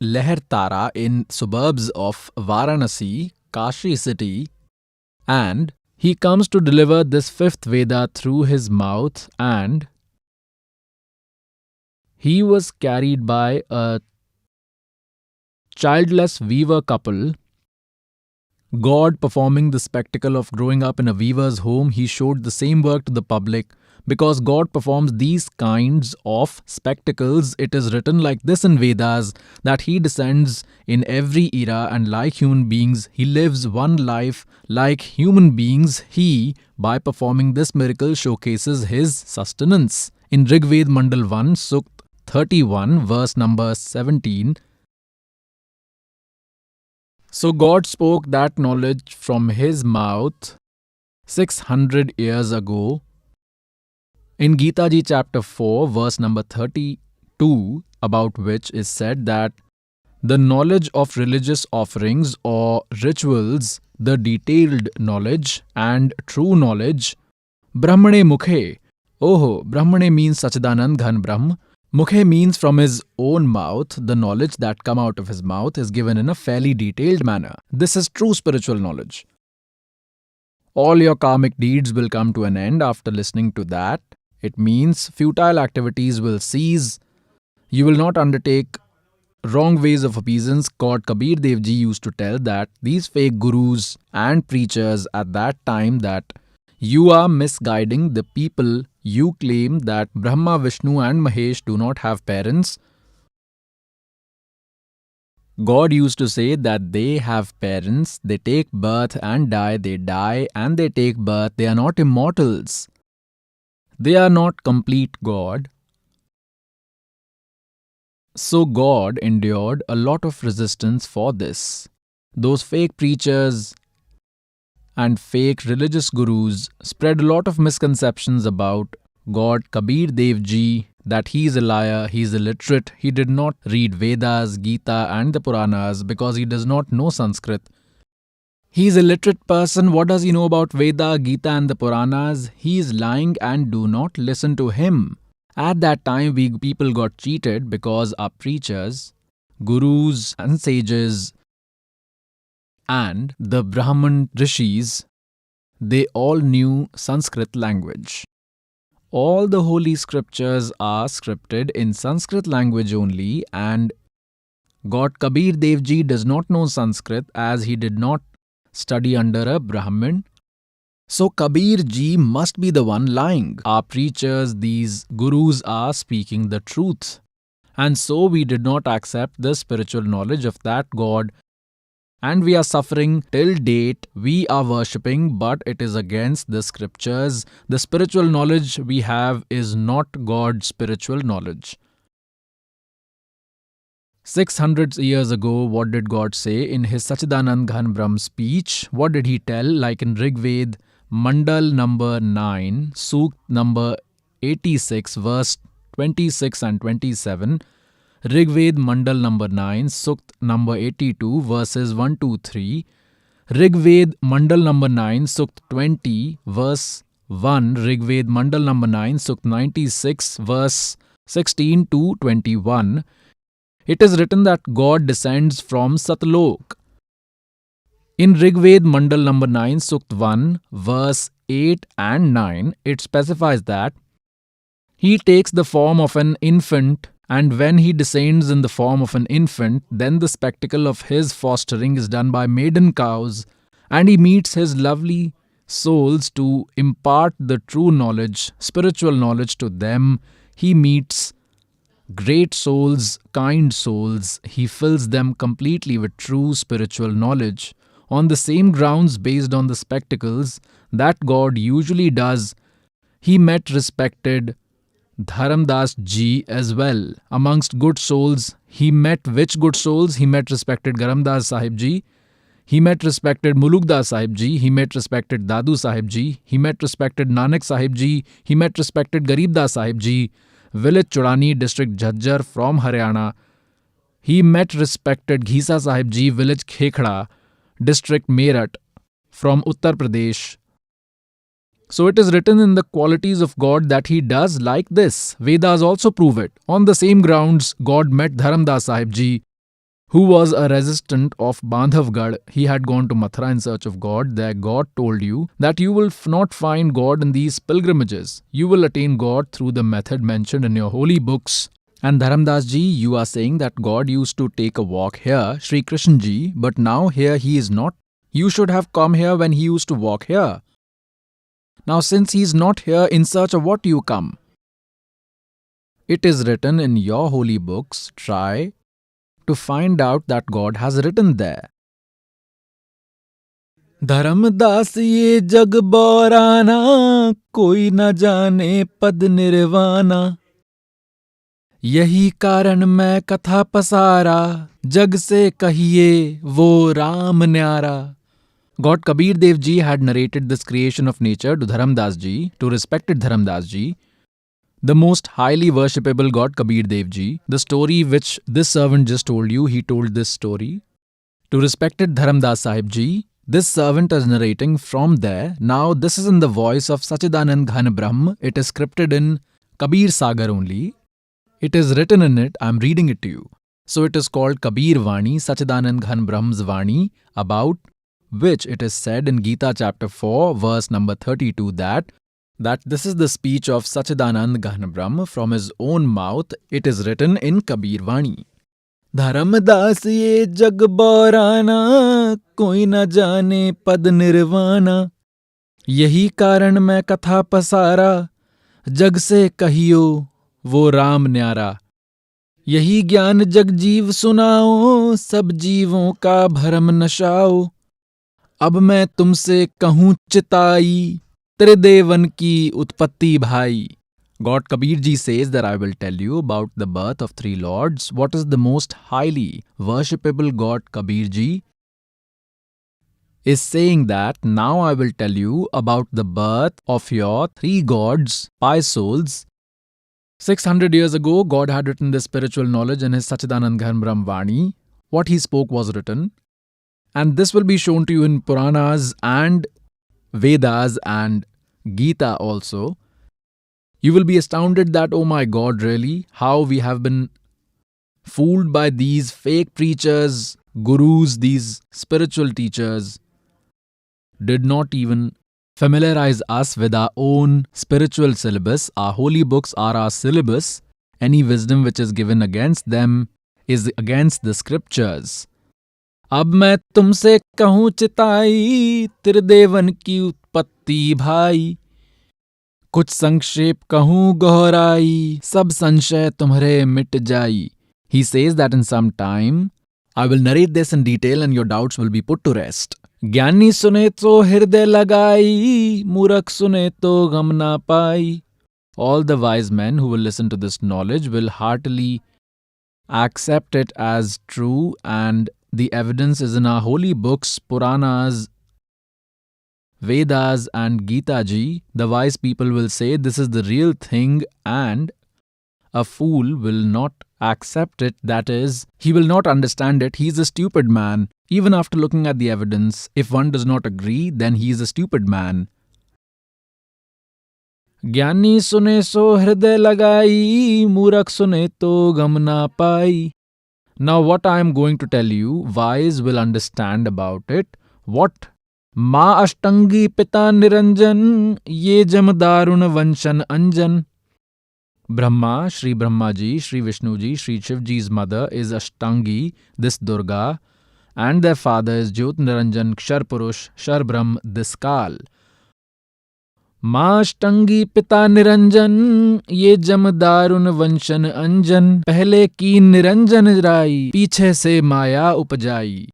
Lehertara in suburbs of Varanasi, Kashi city, and he comes to deliver this 5th Veda through his mouth, and he was carried by a childless weaver couple. God, performing the spectacle of growing up in a weaver's home, he showed the same work to the public. Because God performs these kinds of spectacles, it is written like this in Vedas that He descends in every era and like human beings, He lives one life like human beings. He, by performing this miracle, showcases His sustenance. In Rig Ved Mandal 1, Sukt 31, verse number 17, so God spoke that knowledge from His mouth 600 years ago. In Gita Ji chapter 4, verse number 32, about which is said that the knowledge of religious offerings or rituals, the detailed knowledge and true knowledge, Brahmane Mukhe. Oh, Brahmane means Sachidanand Ghan Brahm. Mukhe means from his own mouth. The knowledge that come out of his mouth is given in a fairly detailed manner. This is true spiritual knowledge. All your karmic deeds will come to an end after listening to that. It means futile activities will cease. You will not undertake wrong ways of obeisance. God Kabir Dev Ji used to tell that these fake gurus and preachers at that time that you are misguiding the people. You claim that Brahma, Vishnu and Mahesh do not have parents. God used to say that they have parents, they take birth and die, they die and they take birth. They are not immortals. They are not complete God. So God endured a lot of resistance for this. Those fake preachers and fake religious gurus spread a lot of misconceptions about God Kabir Dev Ji, that he is a liar, he is illiterate, he did not read Vedas, Gita and the Puranas because he does not know Sanskrit. He is a literate person. What does he know about Veda, Gita and the Puranas? He is lying and do not listen to him. At that time, people got cheated because our preachers, gurus and sages and the Brahman rishis, they all knew Sanskrit language. All the holy scriptures are scripted in Sanskrit language only, and God Kabir Dev Ji does not know Sanskrit as he did not study under a Brahmin. So Kabir Ji must be the one lying. Our preachers, these gurus are speaking the truth. And so we did not accept the spiritual knowledge of that God. And we are suffering till date. We are worshipping, but it is against the scriptures. The spiritual knowledge we have is not God's spiritual knowledge. 600 years ago, what did God say in his Sachidanand Ghan Brahm speech? What did he tell? Like in Rig Ved, Mandal number 9, Sukt number 86, verse 26 and 27. Rig Ved Mandal number 9, Sukt number 82, verses 1 to 3. Rig Ved Mandal number 9, Sukt 20, verse 1. Rig Ved Mandal number 9, Sukt 96, verse 16 to 21. It is written that God descends from Satlok. In Rig Ved Mandal number 9, Sukt 1, verse 8 and 9, it specifies that he takes the form of an infant, and when he descends in the form of an infant, then the spectacle of his fostering is done by maiden cows, and he meets his lovely souls to impart the true knowledge, spiritual knowledge to them. He meets great souls, kind souls. He fills them completely with true spiritual knowledge. On the same grounds based on the spectacles that God usually does, he met respected Dharamdas Ji as well. Amongst good souls, he met which good souls? He met respected Garamdas Sahib Ji. He met respected Mulukdas Sahib Ji. He met respected Dadu Sahib Ji. He met respected Nanak Sahib Ji. He met respected Garibdas Sahib Ji. Village Churani, district Jhajjar from Haryana. He met respected Ghisa Sahib Ji, village Khekda, district Meerut from Uttar Pradesh. So it is written in the qualities of God that he does like this. Vedas also prove it. On the same grounds, God met Dharamdas Sahib Ji, who was a resistant of Bandhavgarh. He had gone to Mathura in search of God. There God told you that you will not find God in these pilgrimages. You will attain God through the method mentioned in your holy books. And Dharamdas Ji, you are saying that God used to take a walk here, Sri Krishna Ji, but now here he is not. You should have come here when he used to walk here. Now, since he is not here, in search of what you come? It is written in your holy books. Try to find out that God has written there. Dharmdas ये जग बौराना, कोई न जाने पद निर्वाणा. यही कारण मैं कथा पसारा, जग से कहिए वो राम न्यारा. God Kabir Dev Ji had narrated this creation of nature to Dharamdas Ji, to respected Dharamdas Ji, the most highly worshipable God Kabir Dev Ji. The story which this servant just told you, he told this story to respected Dharamdas Sahib Ji. This servant is narrating from there. Now this is in the voice of Sachidanand Ghan Brahm. It is scripted in Kabir Sagar only. It is written in it. I am reading it to you. So it is called Kabir Vani, Sachidanand Ghan Brahm's Vani, about which it is said in Gita chapter 4, verse number 32 that this is the speech of Sachidanand Ghan Brahm from his own mouth. It is written in Kabir Vani. Dharmdas ये जग बौराना, कोई न जाने पद निर्वाणा. यही कारण मैं कथा पसारा, जग से कहियो वो राम न्यारा. यही ज्ञान जग जीव सुनाओ, सब जीवों का भरम नशाओ. अब मैं तुमसे कहूँ चिताई, त्रिदेवन की उत्पत्ति भाई. God Kabir Ji says that I will tell you about the birth of three lords. What is the most highly worshipable God Kabir Ji is saying that now I will tell you about the birth of your three gods, pious souls. 600 years ago, God had written this spiritual knowledge in his Sachidanand Ghan Brahm Vani. What he spoke was written. And this will be shown to you in Puranas and Vedas and Gita also. You will be astounded that, oh my God, really, how we have been fooled by these fake preachers, gurus, these spiritual teachers, did not even familiarize us with our own spiritual syllabus. Our holy books are our syllabus. Any wisdom which is given against them is against the scriptures. अब मैं तुमसे कहूँ चिताई, त्रिदेवन की उत्पत्ति भाई. कुछ संक्षेप कहूँ गहराई, सब संशय तुम्हारे मिट जाई. He says that in some time, I will narrate this in detail and your doubts will be put to rest. ज्ञानी सुने तो हृदय लगाई, मूर्ख सुने तो गम ना पाई. All the wise men who will listen to this knowledge will heartily accept it as true, and the evidence is in our holy books, Puranas, Vedas and Gita Ji. The wise people will say this is the real thing, and a fool will not accept it. That is, he will not understand it. He is a stupid man. Even after looking at the evidence, if one does not agree, then he is a stupid man. ज्ञानी सुने सो हृदय लगाई, मूर्ख सुने तो गम ना पाई. Now what I am going to tell you, wise will understand about it. What? माँ अष्टंगी पिता निरंजन, ये जम दारुण वंशन अंजन. Brahma, Sri Brahma Ji, Sri Vishnu Ji, Sri Shiv Ji's mother is Ashtangi, this Durga, and their father is Jyot Niranjan Kshar Purush, Shar Brahm, this Kal. माँ अष्टंगी पिता निरंजन, ये जम दारुण वंशन अंजन. पहले की निरंजन राई, पीछे से माया उपजाई.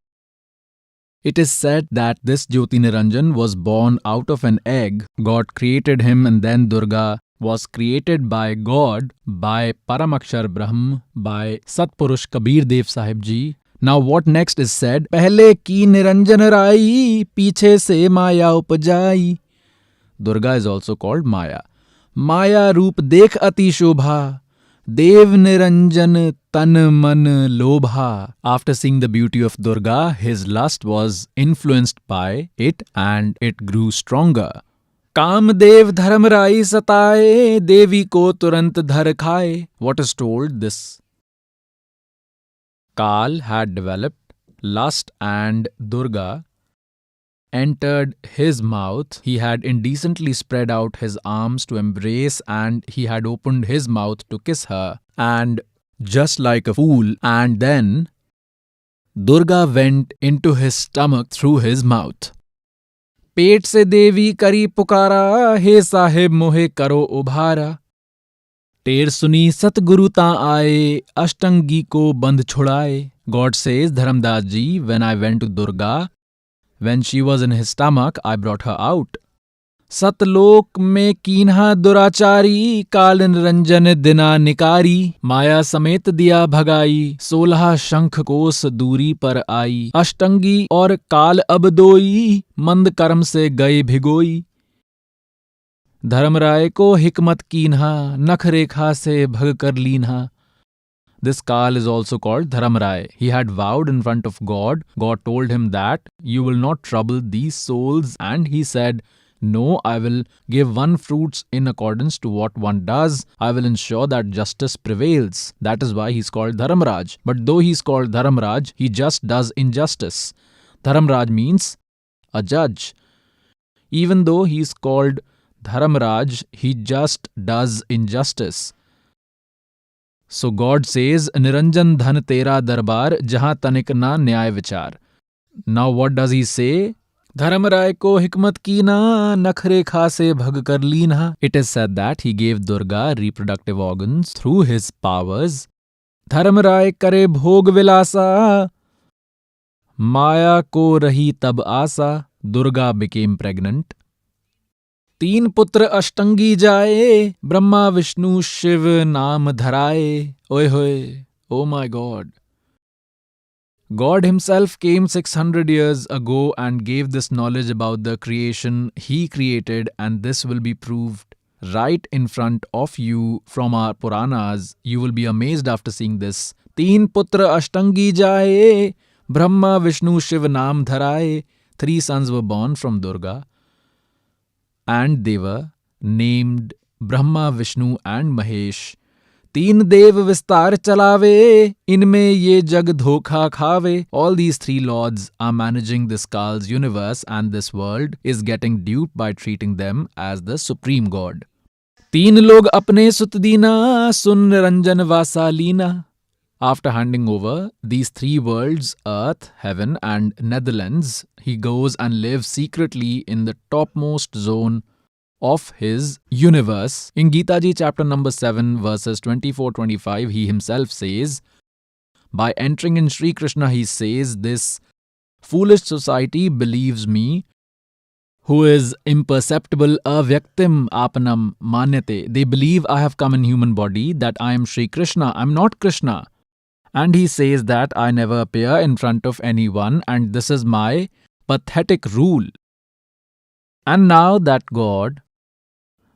It is said that this Jyoti Niranjan was born out of an egg. God created him, and then Durga was created by God, by Paramakshar Brahm, by Satpurush Kabir Dev Sahib Ji. Now what next is said? पहले की निरंजन राई, पीछे से माया उपजाई. Durga is also called Maya. Maya रूप देख अति शोभा, देव Niranjan tan man lobha. After seeing the beauty of Durga, his lust was influenced by it and it grew stronger. Kamadeva धर्मराई सताए, देवी को तुरंत धर खाए. What is told? This Kal had developed lust and Durga entered his mouth. He had indecently spread out his arms to embrace, and he had opened his mouth to kiss her. And just like a fool, and then Durga went into his stomach through his mouth. पेट से देवी करी पुकारा, हे साहेब मोहे करो उभारा। टेर सुनी सतगुरु ता आए, अष्टंगी को बंद छुड़ाए। God says, Dharamdas ji, when I went to Durga, when she was in his stomach, I brought her out. सतलोक में कीन्हा दुराचारी, काल निरंजन दिना निकारी। माया समेत दिया भगाई, 16 शंख कोस दूरी पर आई। अष्टंगी और काल अब दोई, मंद कर्म से गए भिगोई। धर्मराय को हिकमत कीन्हा, नख रेखा से भग कर लीन्हा। This Kal is also called Dharamrai. He had vowed in front of God. God told him that you will not trouble these souls, and he said, no, I will give one fruits in accordance to what one does. I will ensure that justice prevails. That is why he's called Dharamraj. But though he's called Dharamraj, he just does injustice. Dharamraj means a judge. Even though he's called Dharamraj, he just does injustice. So God says, Niranjan dhan tera darbar, jahan tanik na nyay vichar. Now what does he say? Dharamrai ko hikmat keena, nakh rekha se bhag kar leena. It is said that he gave Durga reproductive organs through his powers. Dharamrai kare bhog vilasa, Maya ko rahi tab asa. Durga became pregnant. 3 पुत्र अष्टंगी जाए, ब्रह्मा विष्णु शिव नाम धराए। ओए होए, oh my God. God himself came 600 years ago and gave this knowledge about the creation he created, and this will be proved right in front of you from our Puranas. You will be amazed after seeing this. 3 पुत्र अष्टंगी जाए, ब्रह्मा विष्णु शिव नाम धराए. 3 sons were born from Durga. And they were named Brahma, Vishnu and Mahesh. 3 देव विस्तार चलावे, इनमें ये जग धोखा खावे. All these 3 lords are managing this Kal's universe, and this world is getting duped by treating them as the supreme God. 3 लोग अपने सुत दीना, सुन निरंजन वासा Leena. After handing over these 3 worlds, earth, heaven and Netherlands, he goes and lives secretly in the topmost zone of his universe. In Gita Ji chapter number 7 verses 24-25, he himself says, by entering in Sri Krishna, he says, this foolish society believes me, who is imperceptible, avyaktim apanam manyate. They believe I have come in human body, that I am Sri Krishna. I am not Krishna. And he says that I never appear in front of anyone, and this is my pathetic rule. And now that God,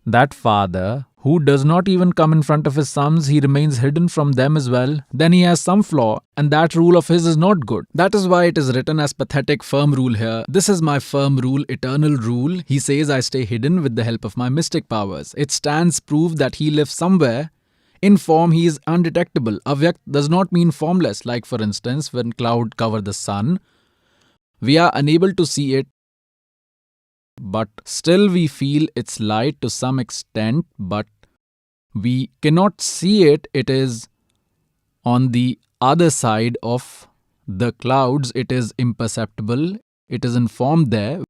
that Father, who does not even come in front of his sons, he remains hidden from them as well, then he has some flaw, and that rule of his is not good. That is why it is written as pathetic, firm rule here. This is my firm rule, eternal rule. He says I stay hidden with the help of my mystic powers. It stands proof that he lives somewhere. In form, he is undetectable. Avyakt does not mean formless. Like for instance, when cloud cover the sun, we are unable to see it, but still we feel its light to some extent, but we cannot see it. It is on the other side of the clouds. It is imperceptible. It is in form there.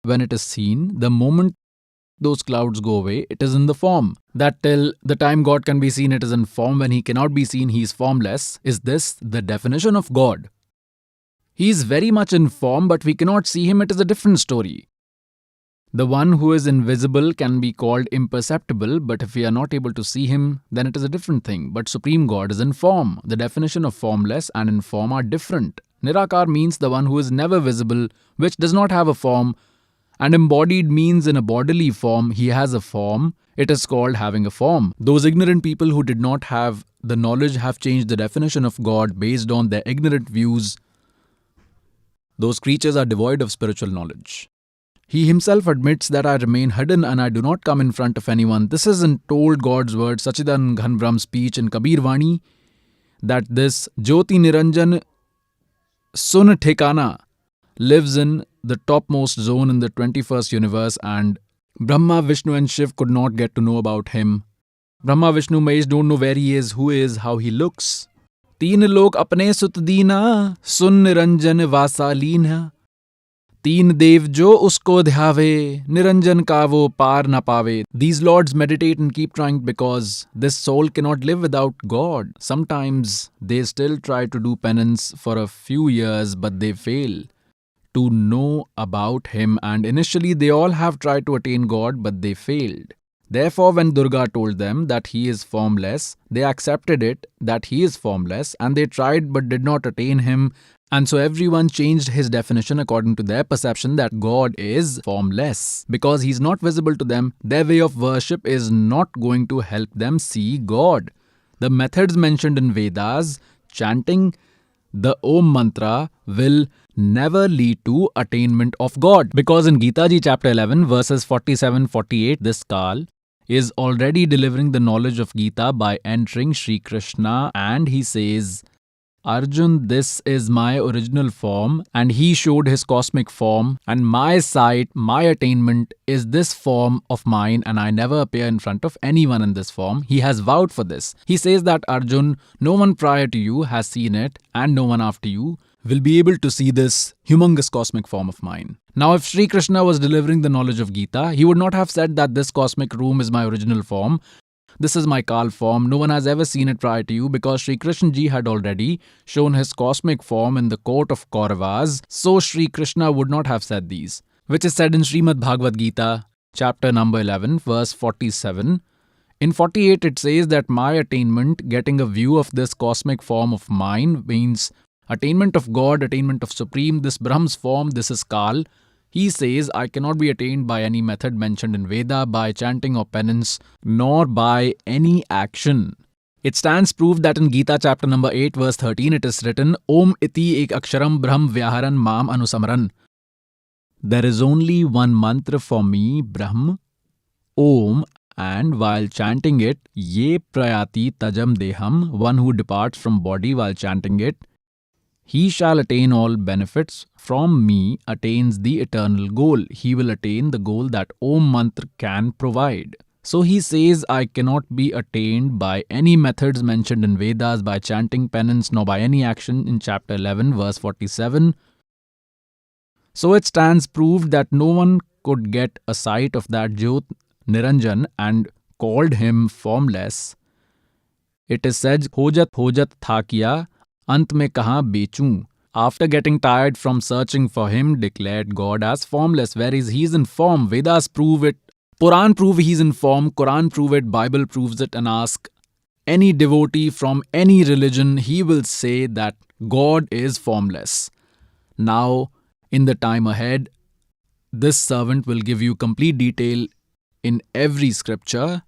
When it is seen, the moment those clouds go away, it is in the form. That till the time God can be seen, it is in form. When he cannot be seen, he is formless. Is this the definition of God? He is very much in form, but we cannot see him. It is a different story. The one who is invisible can be called imperceptible, but if we are not able to see him, then it is a different thing. But Supreme God is in form. The definition of formless and in form are different. Nirakar means the one who is never visible, which does not have a form. And embodied means in a bodily form, he has a form. It is called having a form. Those ignorant people who did not have the knowledge have changed the definition of God based on their ignorant views. Those creatures are devoid of spiritual knowledge. He himself admits that I remain hidden and I do not come in front of anyone. This is in told God's word, Sachidan Ghan Brahm speech in Kabir Vani, that this Jyoti Niranjan Sun Thekana lives in the topmost zone in the 21st universe, and Brahma, Vishnu and Shiv could not get to know about him. Brahma, Vishnu, Mahesh don't know where he is, who he is, how he looks. तीन लोक अपने सुत दीना, सुन निरंजन वासा लीना. तीन देव जो उसको ध्यावे, निरंजन का वो पार न पावे. These lords meditate and keep trying because this soul cannot live without God. Sometimes they still try to do penance for a few years, but they fail to know about Him, and initially they all have tried to attain God, but they failed. Therefore, when Durga told them that He is formless, they accepted it that He is formless, and they tried but did not attain Him. And so everyone changed his definition according to their perception that God is formless. Because He's not visible to them, their way of worship is not going to help them see God. The methods mentioned in Vedas, chanting the Om mantra, will never lead to attainment of God. Because in Gita Ji chapter 11 verses 47-48, this Kal is already delivering the knowledge of Gita by entering Sri Krishna, and he says, Arjun, this is my original form, and he showed his cosmic form, and my sight, my attainment is this form of mine, and I never appear in front of anyone in this form. He has vowed for this. He says that, Arjun, no one prior to you has seen it, and no one after you will be able to see this humongous cosmic form of mine. Now, if Sri Krishna was delivering the knowledge of Gita, he would not have said that this cosmic room is my original form. This is my Kal form. No one has ever seen it prior to you, because Sri Krishna Ji had already shown his cosmic form in the court of Kauravas. So Sri Krishna would not have said these, which is said in Srimad Bhagavad Gita, chapter number 11, verse 47. In 48, it says that my attainment, getting a view of this cosmic form of mine, means attainment of God, attainment of Supreme, this Brahm's form, this is Kal. He says, I cannot be attained by any method mentioned in Veda, by chanting or penance, nor by any action. It stands proof that in Gita chapter number 8 verse 13 it is written, Om iti ek aksharam brahm vyaharan mam anusamran. There is only one mantra for me, Brahm, Om, and while chanting it, ye prayati tajam deham, one who departs from body while chanting it, he shall attain all benefits from me, attains the eternal goal. He will attain the goal that Om Mantra can provide. So he says, I cannot be attained by any methods mentioned in Vedas, by chanting penance, nor by any action in chapter 11, verse 47. So it stands proved that no one could get a sight of that Jyot Niranjan and called him formless. It is said, Hojat thakiya, ant mein kahan bechun. After getting tired from searching for him, declared God as formless, whereas he is in form. Vedas prove it, Puran prove he is in form, Quran prove it, Bible proves it, and ask any devotee from any religion, he will say that God is formless. Now, in the time ahead, this servant will give you complete detail in every scripture.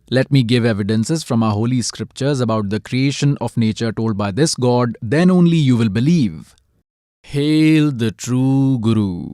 Let me give evidences from our holy scriptures about the creation of nature told by this God, then only you will believe. Hail the true Guru.